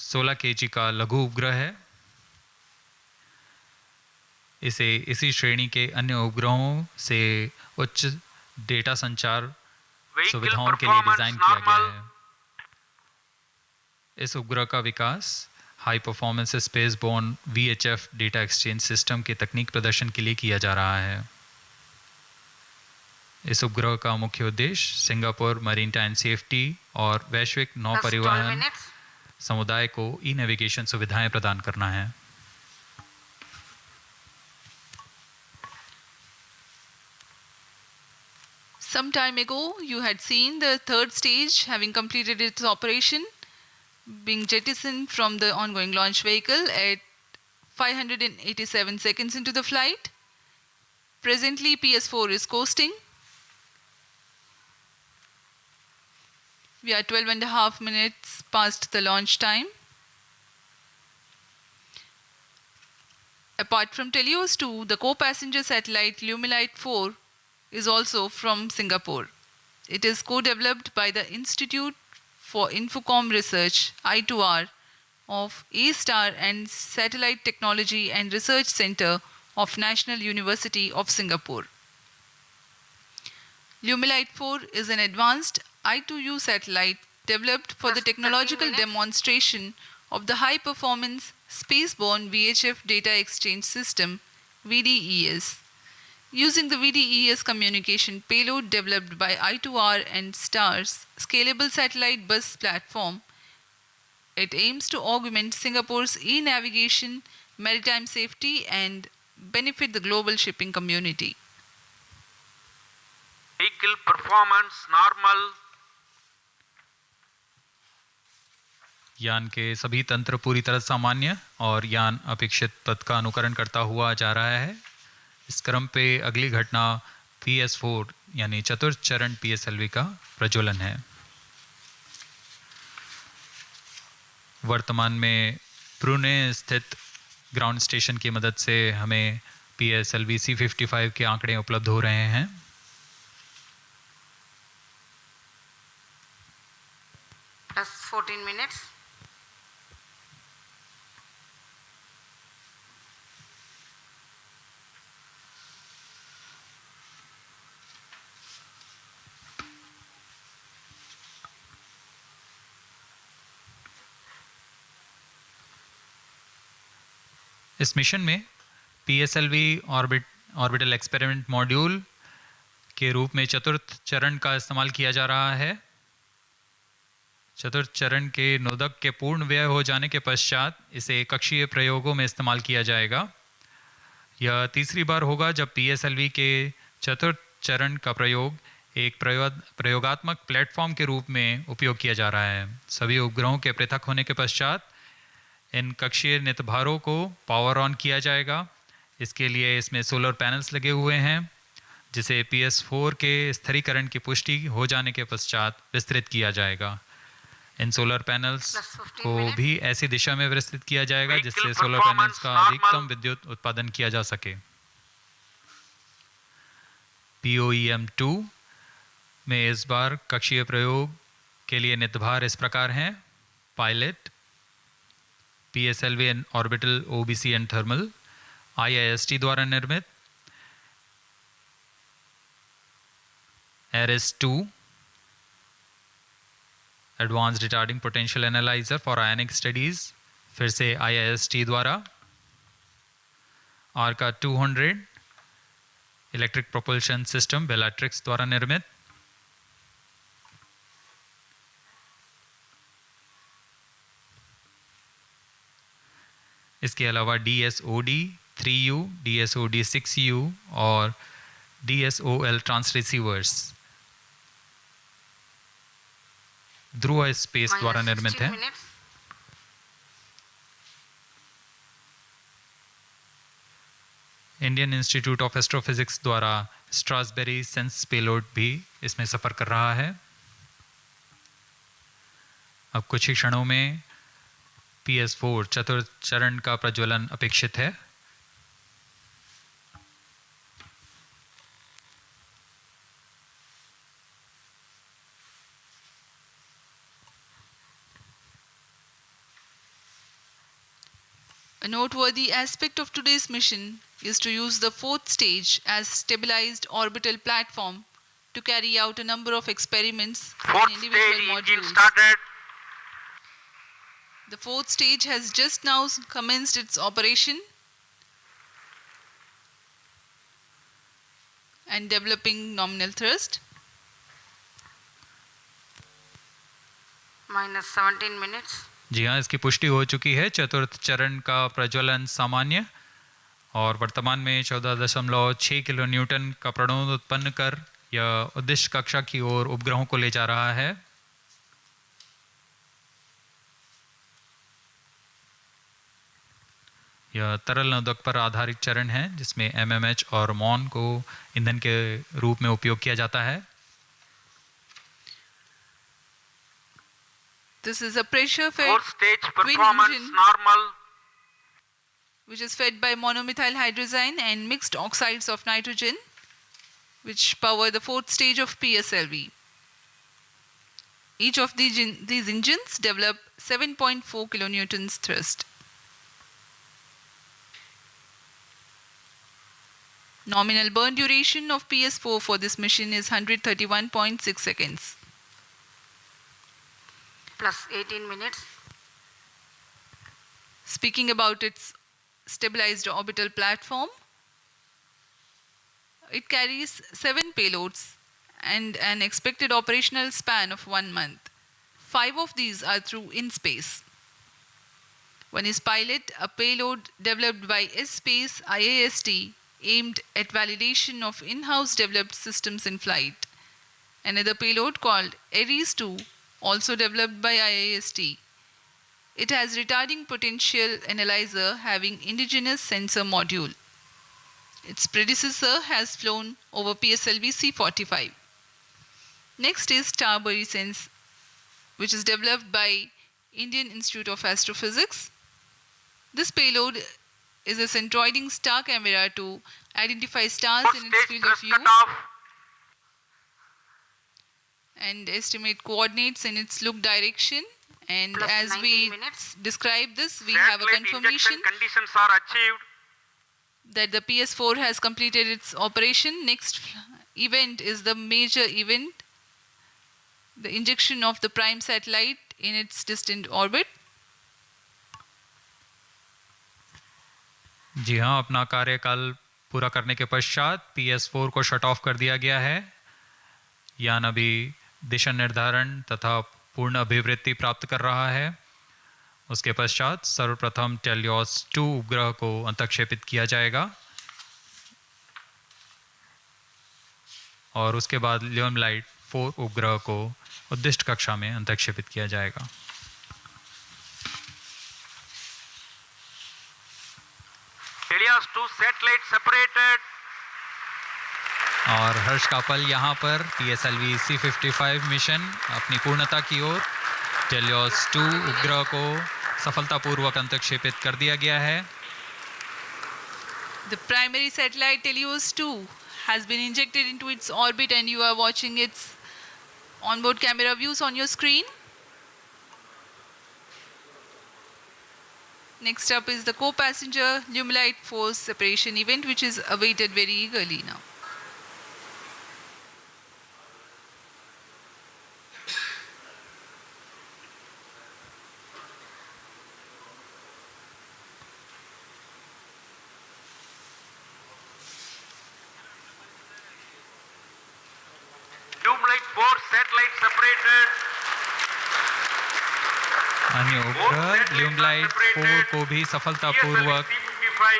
16 kg का लघु उपग्रह है। इसे इसी श्रेणी के अन्य उपग्रहों से उच्च डेटा संचार सुविधाओं के लिए डिजाइन किया गया है। इस उपग्रह का विकास high performance space borne VHF data exchange system के तकनीक प्रदर्शन के लिए किया जा रहा है। इस उपग्रह का मुख्य उद्देश्य सिंगापुर मरीनटाइन सेफ्टी और वैश्विक नौ परिवहन समुदाय को ई-नेविगेशन सुविधाएं प्रदान करना है। Some time ago, you had seen the third stage having completed its operation, being jettisoned from the ongoing launch vehicle at 587 seconds into the flight. Presently, PS4 is coasting. We are 12.5 minutes past the launch time. Apart from TeLEOS-2, the co-passenger satellite Lumilite 4 is also from Singapore. It is co-developed by the Institute for Infocom Research, I2R, of A-STAR and Satellite Technology and Research Center of National University of Singapore. Lumilite 4 is an advanced I2U satellite developed for the technological demonstration of the high-performance spaceborne VHF data exchange system, VDES. Using the VDES communication payload developed by I2R and STAR's scalable satellite bus platform, it aims to augment Singapore's e-navigation, maritime safety and benefit the global shipping community. Vehicle performance normal. यान के सभी तंत्र पूरी तरह सामान्य और यान अपेक्षित पथ का अनुकरण करता हुआ जा रहा है। इस क्रम पे अगली घटना PS4 यानी चतुर्थ चरण PSLV का प्रज्वलन है। वर्तमान में पुणे स्थित ग्राउंड स्टेशन की मदद से हमें PSLV-C55 के आंकड़े उपलब्ध हो रहे हैं। Plus 14 minutes. इस मिशन में PSLV ऑर्बिटल एक्सपेरिमेंट मॉड्यूल के रूप में चतुर्थ चरण का इस्तेमाल किया जा रहा है। चतुर्थ चरण के नोदक के पूर्ण व्यय हो जाने के पश्चात इसे कक्षीय प्रयोगों में इस्तेमाल किया जाएगा। यह तीसरी बार होगा जब PSLV के चतुर्थ चरण का प्रयोग एक प्रयोगात्मक प्लेटफॉर्म के रूप में उपयोग किया जा रहा है। सभी उपग्रहों के पृथक होने के पश्चात इन कक्षीय नितभारों को पावर ऑन किया जाएगा। इसके लिए इसमें सोलर पैनल्स लगे हुए हैं, जिसे PS4 के स्थिरीकरण की पुष्टि हो जाने के पश्चात विस्तृत किया जाएगा। इन सोलर पैनल्स को भी ऐसी दिशा में विस्तृत किया जाएगा जिससे सोलर पैनल्स का अधिकतम विद्युत उत्पादन किया जा सके। POEM-2 में इस बार कक्षीय प्रयोग के लिए नित्यभार इस प्रकार हैं: pilot, PSLV and orbital OBC and thermal, IIST द्वारा निर्मित ARIS-2 advanced retarding potential analyser for ionic studies, फिर से IIST द्वारा, ARCA 200 electric propulsion system Bellatrix द्वारा निर्मित, इसके अलावा DSOD 3U, DSOD 6U और DSOL ट्रांसरिसीवर्स ध्रुव स्पेस द्वारा निर्मित है। इंडियन इंस्टीट्यूट ऑफ एस्ट्रोफिजिक्स द्वारा स्ट्रासबेरी सेंस पेलोड भी इसमें सफर कर रहा है। अब कुछ ही क्षणों में PS4 चतुर्थ चरण का प्रज्वलन अपेक्षित है। A noteworthy aspect of today's mission is to use the fourth stage as stabilized orbital platform to carry out a number of experiments Fourth in individual stage modules. engine started. The fourth stage has just now commenced its operation and developing nominal thrust. Minus 17 minutes. जी हाँ, इसकी पुष्टि हो चुकी है। चतुर्थ चरण का प्रज्वलन सामान्य और वर्तमान में 14.6 किलो न्यूटन का प्रणोद उत्पन्न कर यह उद्दिष्ट कक्षा की ओर उपग्रहों को ले जा रहा है। यह तरल नोदक पर आधारित चरण है जिसमें MMH और MON को ईंधन के रूप में उपयोग किया जाता है। This is a pressure fed Fourth stage twin performance engine normal. which is fed by monomethyl hydrazine and mixed oxides of nitrogen, which power the fourth stage of PSLV. Each of these engines develop 7.4 kilonewtons thrust. Nominal burn duration of PS4 for this mission is 131.6 seconds. Plus 18 minutes. Speaking about its stabilized orbital platform, it carries 7 payloads and an expected operational span of 1 month. 5 of these are through in-space. One is Pilot, a payload developed by S-Space IIST aimed at validation of in-house developed systems in flight. Another payload called ARIS-2, also developed by IIST. It has retarding potential analyzer having indigenous sensor module. Its predecessor has flown over PSLV-C55. Next is Starbury Sense, which is developed by Indian Institute of Astrophysics. This payload is a centroiding star camera to identify stars Fourth in its stage field of thrust view cutoff. and estimate coordinates in its look direction. And Plus as 19 we minutes. describe this, we have a Satellite confirmation injection conditions are achieved. that the PS4 has completed its operation. Next event is the major event, the injection of the prime satellite in its distant orbit. जी हाँ, अपना कार्यकाल पूरा करने के पश्चात PS4 को shut off कर दिया गया है। यान अभी दिशा निर्धारण तथा पूर्ण अभिवृत्ति प्राप्त कर रहा है। उसके पश्चात सर्वप्रथम TeLEOS-2 उपग्रह को अंतक्षेपित किया जाएगा और उसके बाद ल्यूमलाइट 4 उपग्रह को उद्दिष्ट कक्षा में अंतक्षेपित किया जाएगा। TeLEOS-2 satellite separated. और हर्ष का पल यहाँ पर PSLV-C55 मिशन अपनी पूर्णता की ओर TeLEOS-2 उपग्रह को सफलतापूर्वक अंतक्षेपित कर दिया गया है। The primary satellite TeLEOS-2 has been injected into its orbit and you are watching its onboard camera views on your screen. Next up is the co-passenger Lumilite force separation event, which is awaited very eagerly now. Lumilite 4 satellite separated. अन्य उपग्रह ल्यूमलाइट 4 को भी सफलतापूर्वक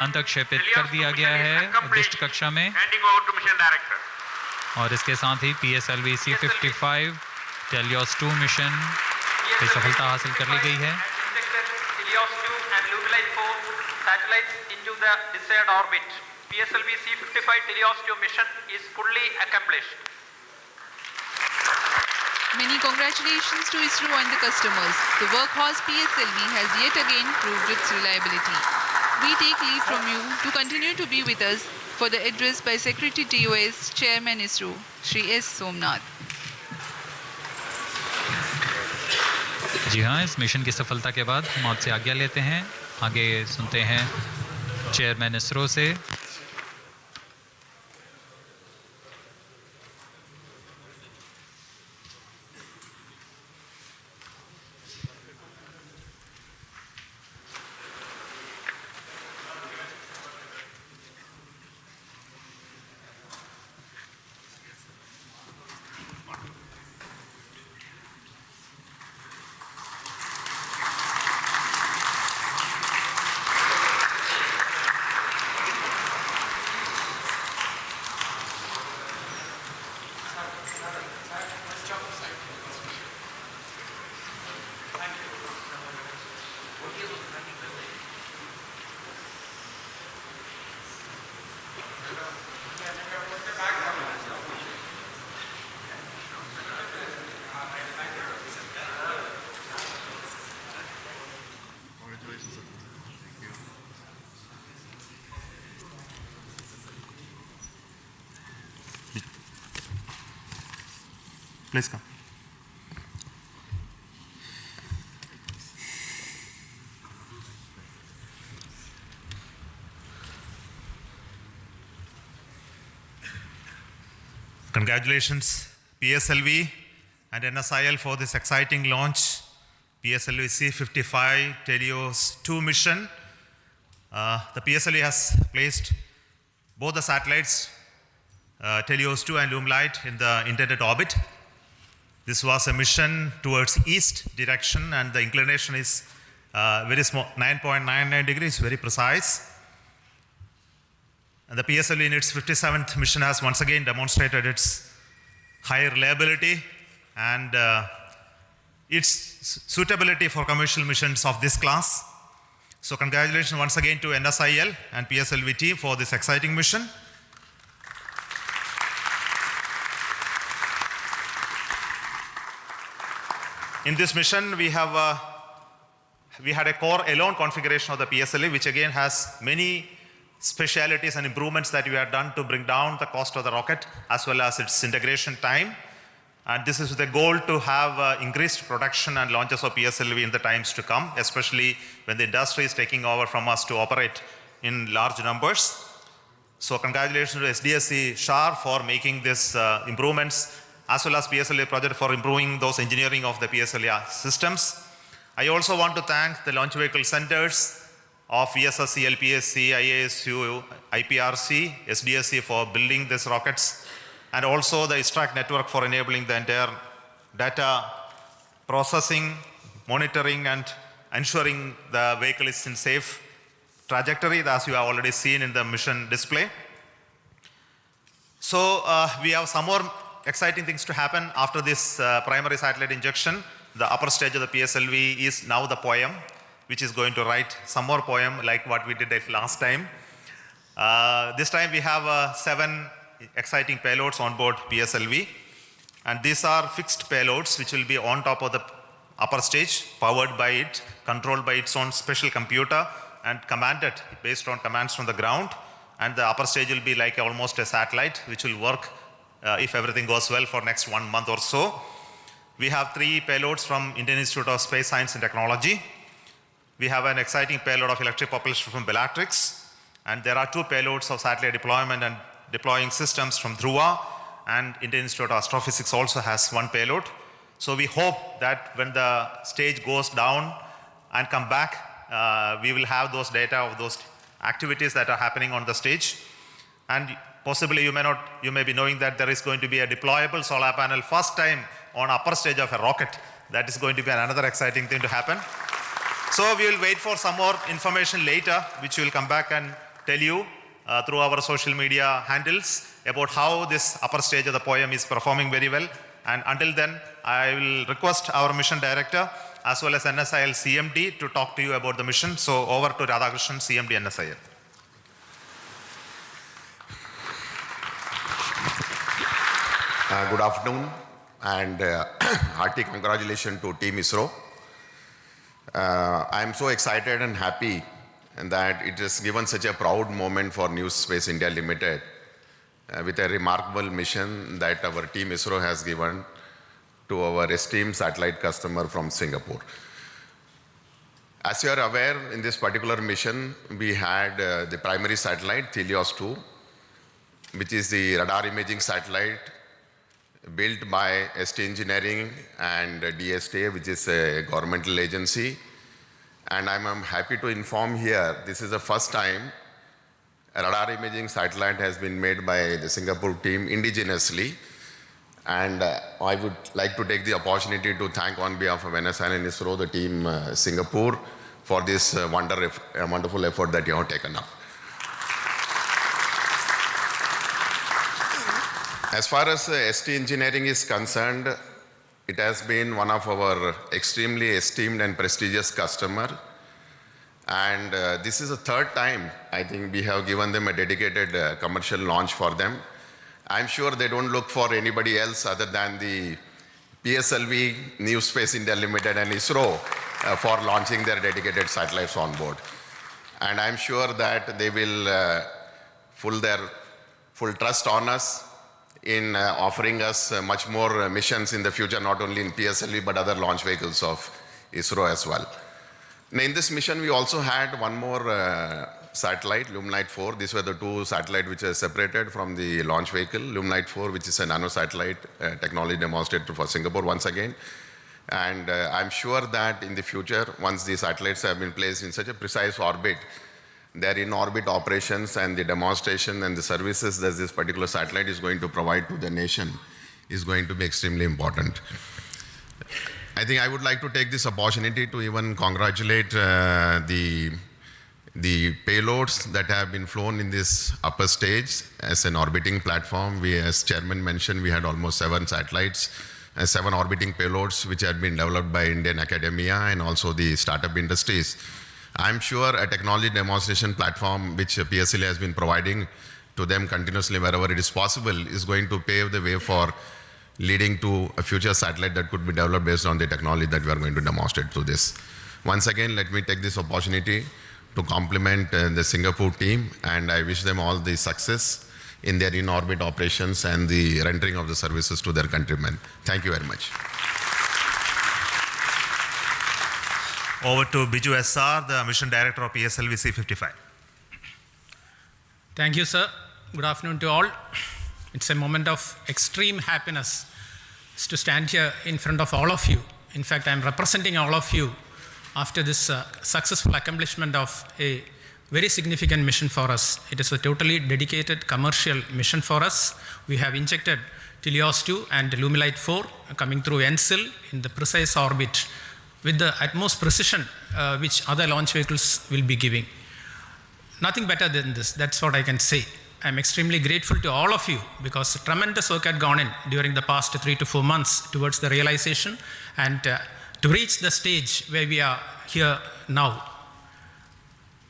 अंतक्षेपित कर दिया गया है उद्दिष्ट कक्षा में, Handing over to mission director. और इसके साथ ही PSLV-C55 TeLEOS-2 मिशन की सफलता हासिल कर ली गई है। TeLEOS-2 and Lumilite 4 satellites into the desired orbit. PSLV-C55 TeLEOS-2 mission is fully accomplished. Many congratulations to ISRO and the customers. The workhorse PSLV has yet again proved its reliability. We take leave from you to continue to be with us for the address by Secretary TeLEOS, Chairman ISRO, Shri S. Somnath. जी हाँ, इस mission की सफलता के बाद हम आपसे आज्ञा लेते हैं। आगे सुनते हैं चेयरमैन इसरो से। Please come. Congratulations PSLV and NSIL for this exciting launch. PSLV-C55 TeLEOS-2 mission. The PSLV has placed both the satellites, TeLEOS-2 and Lumilite, in the intended orbit. This was a mission towards east direction, and the inclination is very small, 9.99 degrees, very precise. And the PSLV in its 57th mission has once again demonstrated its high reliability and its suitability for commercial missions of this class. So congratulations once again to NSIL and PSLV team for this exciting mission. In this mission, we had a core alone configuration of the PSLV, which again has many specialities and improvements that we have done to bring down the cost of the rocket as well as its integration time. And this is with the goal to have increased production and launches of PSLV in the times to come, especially when the industry is taking over from us to operate in large numbers. So congratulations to SDSC-SHAR for making these improvements, as well as PSLV project for improving those engineering of the PSLV systems. I also want to thank the launch vehicle centers of ESSC, LPSC, IASU, IPRC, SDSC for building these rockets, and also the ISRO network for enabling the entire data processing, monitoring, and ensuring the vehicle is in safe trajectory, as you have already seen in the mission display. So we have some more exciting things to happen after this primary satellite injection. The upper stage of the PSLV is now the poem, which is going to write some more poem like what we did last time. This time we have 7 exciting payloads on board PSLV, and these are fixed payloads which will be on top of the upper stage, powered by it, controlled by its own special computer, and commanded based on commands from the ground. And the upper stage will be like almost a satellite which will work if everything goes well for next 1 month or so. We have 3 payloads from Indian Institute of Space Science and Technology. We have an exciting payload of electric propulsion from Bellatrix, and there are 2 payloads of satellite deployment and deploying systems from Dhruva, and Indian Institute of Astrophysics also has 1 payload. So we hope that when the stage goes down and come back, we will have those data of those activities that are happening on the stage. And possibly you may be knowing that there is going to be a deployable solar panel first time on upper stage of a rocket. That is going to be another exciting thing to happen. So we will wait for some more information later, which we will come back and tell you through our social media handles about how this upper stage of the poem is performing very well. And until then, I will request our mission director as well as NSIL CMD to talk to you about the mission. So over to Radhakrishnan, CMD NSIL. Good afternoon and hearty congratulations to Team ISRO. I am so excited and happy that it has given such a proud moment for New Space India Limited with a remarkable mission that our Team ISRO has given to our esteemed satellite customer from Singapore. As you are aware, in this particular mission, we had the primary satellite, TeLEOS-2, which is the radar imaging satellite built by ST Engineering and DSTA, which is a governmental agency. And I'm happy to inform here, this is the first time a radar imaging satellite has been made by the Singapore team indigenously. And I would like to take the opportunity to thank on behalf of NSIL and ISRO, the team Singapore, for this wonderful effort that you have taken up. As far as ST Engineering is concerned, it has been one of our extremely esteemed and prestigious customer. And this is the 3rd time, I think, we have given them a dedicated commercial launch for them. I'm sure they don't look for anybody else other than the PSLV, New Space India Limited and ISRO for launching their dedicated satellites on board. And I'm sure that they will put their full trust on us in offering us much more missions in the future, not only in PSLV, but other launch vehicles of ISRO as well. Now, in this mission, we also had one more satellite, Luminite 4. These were the 2 satellites which are separated from the launch vehicle. Luminite 4, which is a nano satellite technology demonstrator for Singapore once again. And I'm sure that in the future, once these satellites have been placed in such a precise orbit, their in-orbit operations and the demonstration and the services that this particular satellite is going to provide to the nation is going to be extremely important. I think I would like to take this opportunity to even congratulate the payloads that have been flown in this upper stage as an orbiting platform. We, as Chairman mentioned, we had almost 7 satellites, 7 orbiting payloads which had been developed by Indian academia and also the startup industries. I'm sure a technology demonstration platform which PSLV has been providing to them continuously wherever it is possible is going to pave the way for leading to a future satellite that could be developed based on the technology that we are going to demonstrate through this. Once again, let me take this opportunity to compliment the Singapore team, and I wish them all the success in their in-orbit operations and the rendering of the services to their countrymen. Thank you very much. Over to Biju SR, the Mission Director of PSLV-C55. Thank you, sir. Good afternoon to all. It's a moment of extreme happiness to stand here in front of all of you. In fact, I'm representing all of you after this successful accomplishment of a very significant mission for us. It is a totally dedicated commercial mission for us. We have injected TeLEOS-2 and Luminite 4 coming through NSIL in the precise orbit with the utmost precision which other launch vehicles will be giving. Nothing better than this, that's what I can say. I'm extremely grateful to all of you because tremendous work had gone in during the past 3 to 4 months towards the realization and to reach the stage where we are here now.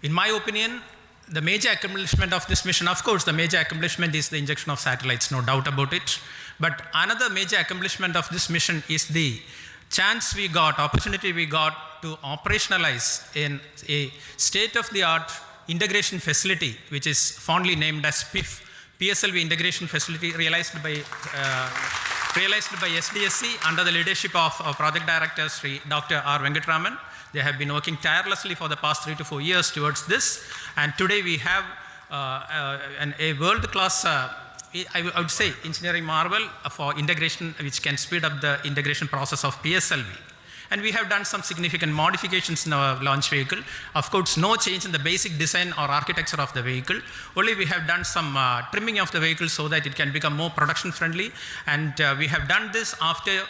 In my opinion, the major accomplishment of this mission, of course, the major accomplishment is the injection of satellites, no doubt about it. But another major accomplishment of this mission is the chance we got, opportunity we got to operationalize in a state-of-the-art integration facility, which is fondly named as PIF, PSLV Integration Facility, realized by realized by SDSC under the leadership of our project director, Dr. R. Venkatraman. They have been working tirelessly for the past 3 to 4 years towards this. And today we have a world-class, I would say, engineering marvel for integration, which can speed up the integration process of PSLV. And we have done some significant modifications in our launch vehicle. Of course, no change in the basic design or architecture of the vehicle. Only we have done some trimming of the vehicle so that it can become more production friendly. And we have done this after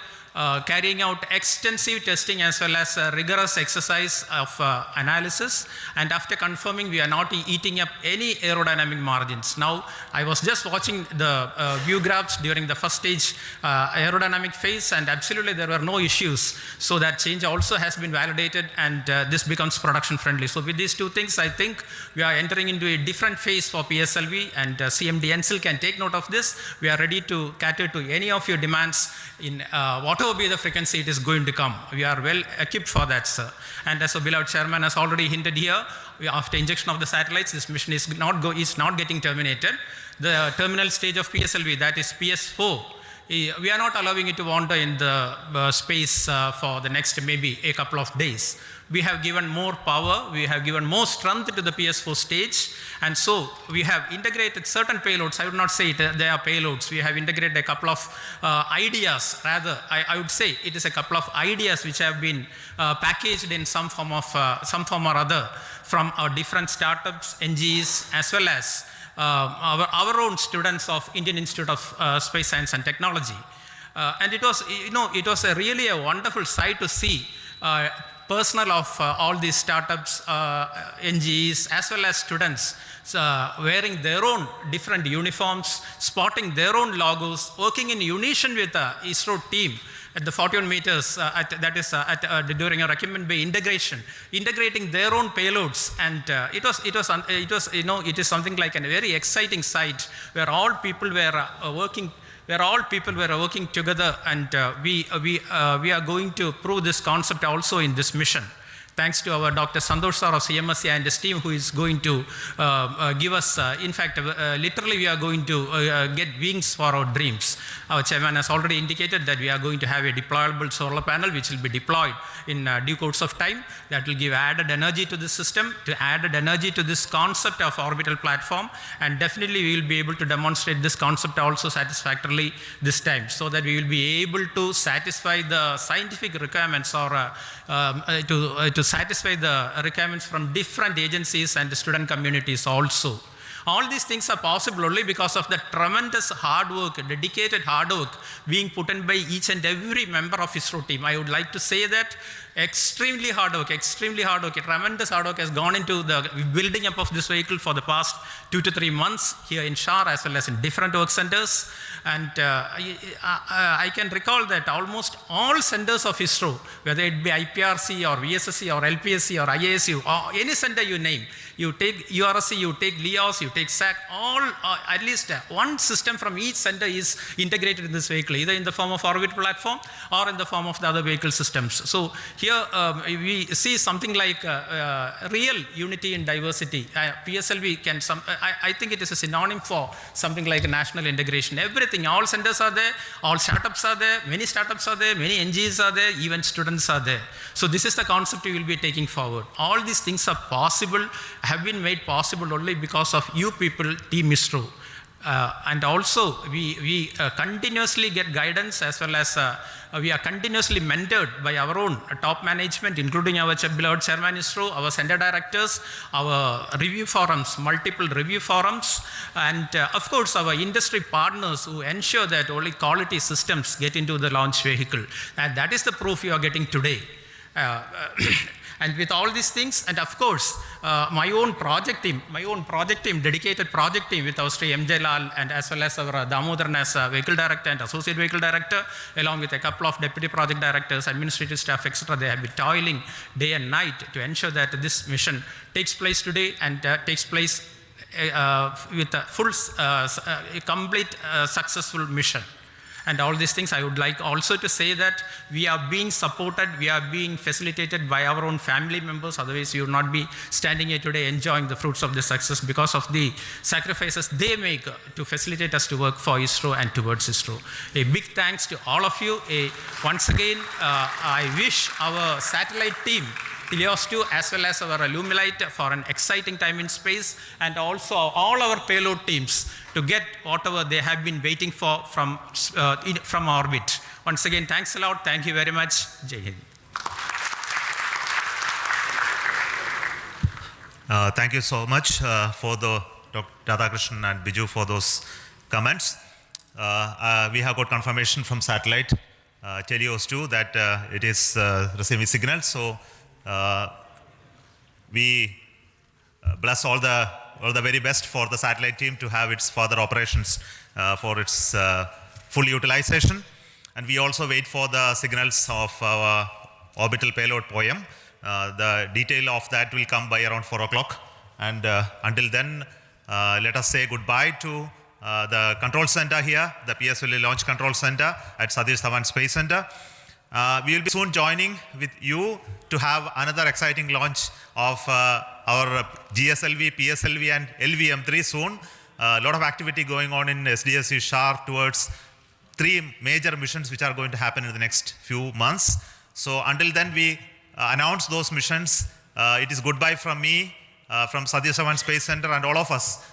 carrying out extensive testing as well as rigorous exercise of analysis, and after confirming we are not eating up any aerodynamic margins. Now, I was just watching the view graphs during the first stage aerodynamic phase, and absolutely there were no issues. So that change also has been validated, and this becomes production friendly. So with these two things, I think we are entering into a different phase for PSLV, and CMD NSIL can take note of this. We are ready to cater to any of your demands in whatever be the frequency it is going to come. We are well equipped for that, sir. And as a beloved chairman has already hinted here, after injection of the satellites, this mission is not getting terminated. The terminal stage of PSLV, that is PS4, we are not allowing it to wander in the space for the next maybe a couple of days. We have given more power, we have given more strength to the PS4 stage, and so we have integrated certain payloads. I would not say they are payloads. We have integrated a couple of ideas, rather, I would say it is a couple of ideas which have been packaged in some form or other from our different startups, NGs, as well as our own students of Indian Institute of Space Science and Technology. And it was, it was really a wonderful sight to see personnel of all these startups, NGs, as well as students wearing their own different uniforms, spotting their own logos, working in unison with the ISRO team at the 41 meters, during a Recumbent Bay integration, integrating their own payloads, and it is something like a very exciting sight where all people were working. Where all people were working together, and we are going to prove this concept also in this mission. Thanks to our Dr. Santosh sir of CMSC and his team, who is going to give us, in fact, literally we are going to get wings for our dreams. Our chairman has already indicated that we are going to have a deployable solar panel which will be deployed in due course of time. That will give added energy to the system, added energy to this concept of orbital platform, and definitely we will be able to demonstrate this concept also satisfactorily this time, so that we will be able to satisfy the scientific requirements or to satisfy the requirements from different agencies and the student communities also. All these things are possible only because of the tremendous hard work, dedicated hard work being put in by each and every member of ISRO team. I would like to say that extremely hard work, a tremendous hard work has gone into the building up of this vehicle for the past 2 to 3 months here in SHAR as well as in different work centers. And I can recall that almost all centers of ISRO, whether it be IPRC or VSSC or LPSC or IASU or any center you name, you take URSC, you take LEOS, you take SAC, all at least one system from each center is integrated in this vehicle, either in the form of orbit platform or in the form of the other vehicle systems. So here we see something like real unity in diversity. PSLV can, I think it is a synonym for something like a national integration. Everything, all centers are there, all startups are there, many startups are there, many NGs are there, even students are there. So this is the concept we will be taking forward. All these things are possible, have been made possible only because of you people, Team ISRO. And also we continuously get guidance, as well as we are continuously mentored by our own top management, including our beloved chairman ISRO, our center directors, our review forums, multiple review forums, and of course our industry partners who ensure that only quality systems get into the launch vehicle. And that is the proof you are getting today. And with all these things, and of course, my own project team, dedicated project team with our Sri M.J. Lal, and as well as our Damodaran as vehicle director and associate vehicle director, along with a couple of deputy project directors, administrative staff, etc. They have been toiling day and night to ensure that this mission takes place today and takes place with a full, complete, successful mission. and all these things. I would like also to say that we are being supported, we are being facilitated by our own family members. Otherwise, you would not be standing here today enjoying the fruits of the success because of the sacrifices they make to facilitate us to work for ISRO and towards ISRO. A big thanks to all of you. Once again, I wish our satellite team, TeLEOS-2, as well as our Illumilite, for an exciting time in space, and also all our payload teams to get whatever they have been waiting for from orbit. Once again, thanks a lot. Thank you very much. Jai Hind. Thank you so much for the Dr. Radhakrishnan and Biju for those comments. We have got confirmation from satellite TeLEOS-2 that it is receiving signals. So we bless all the very best for the satellite team to have its further operations for its full utilization. And we also wait for the signals of our orbital payload POEM. The detail of that will come by around 4 o'clock. And until then, let us say goodbye to the control center here, the PSLV Launch Control Center at Sathish Dhawan Space Center. We will be soon joining with you to have another exciting launch of our GSLV, PSLV and LVM3 soon. A lot of activity going on in SDSC-SHAR towards 3 major missions which are going to happen in the next few months. So until then we announce those missions. It is goodbye from me, from Sathish Dhawan Space Center and all of us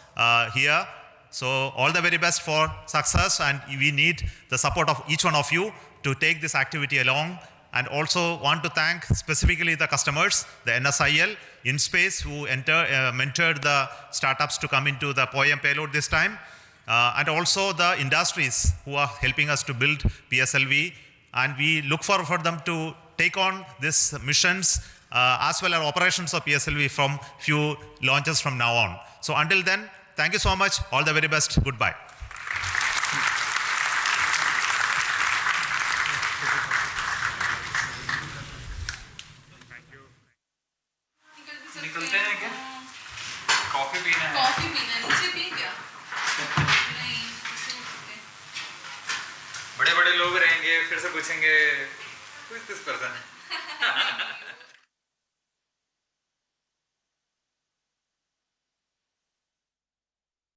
here. So all the very best for success, and we need the support of each one of you to take this activity along. And also want to thank specifically the customers, the NSIL, InSpace, who mentored the startups to come into the POEM payload this time. And also the industries who are helping us to build PSLV. And we look forward for them to take on these missions as well as operations of PSLV from few launches from now on. So until then, thank you so much. All the very best. Goodbye. निकलते हैं क्या? Coffee पीना है। Coffee पीना है, नीचे P क्या? नहीं, बड़े बड़े लोग रहेंगे, फिर से पूछेंगे who is this person?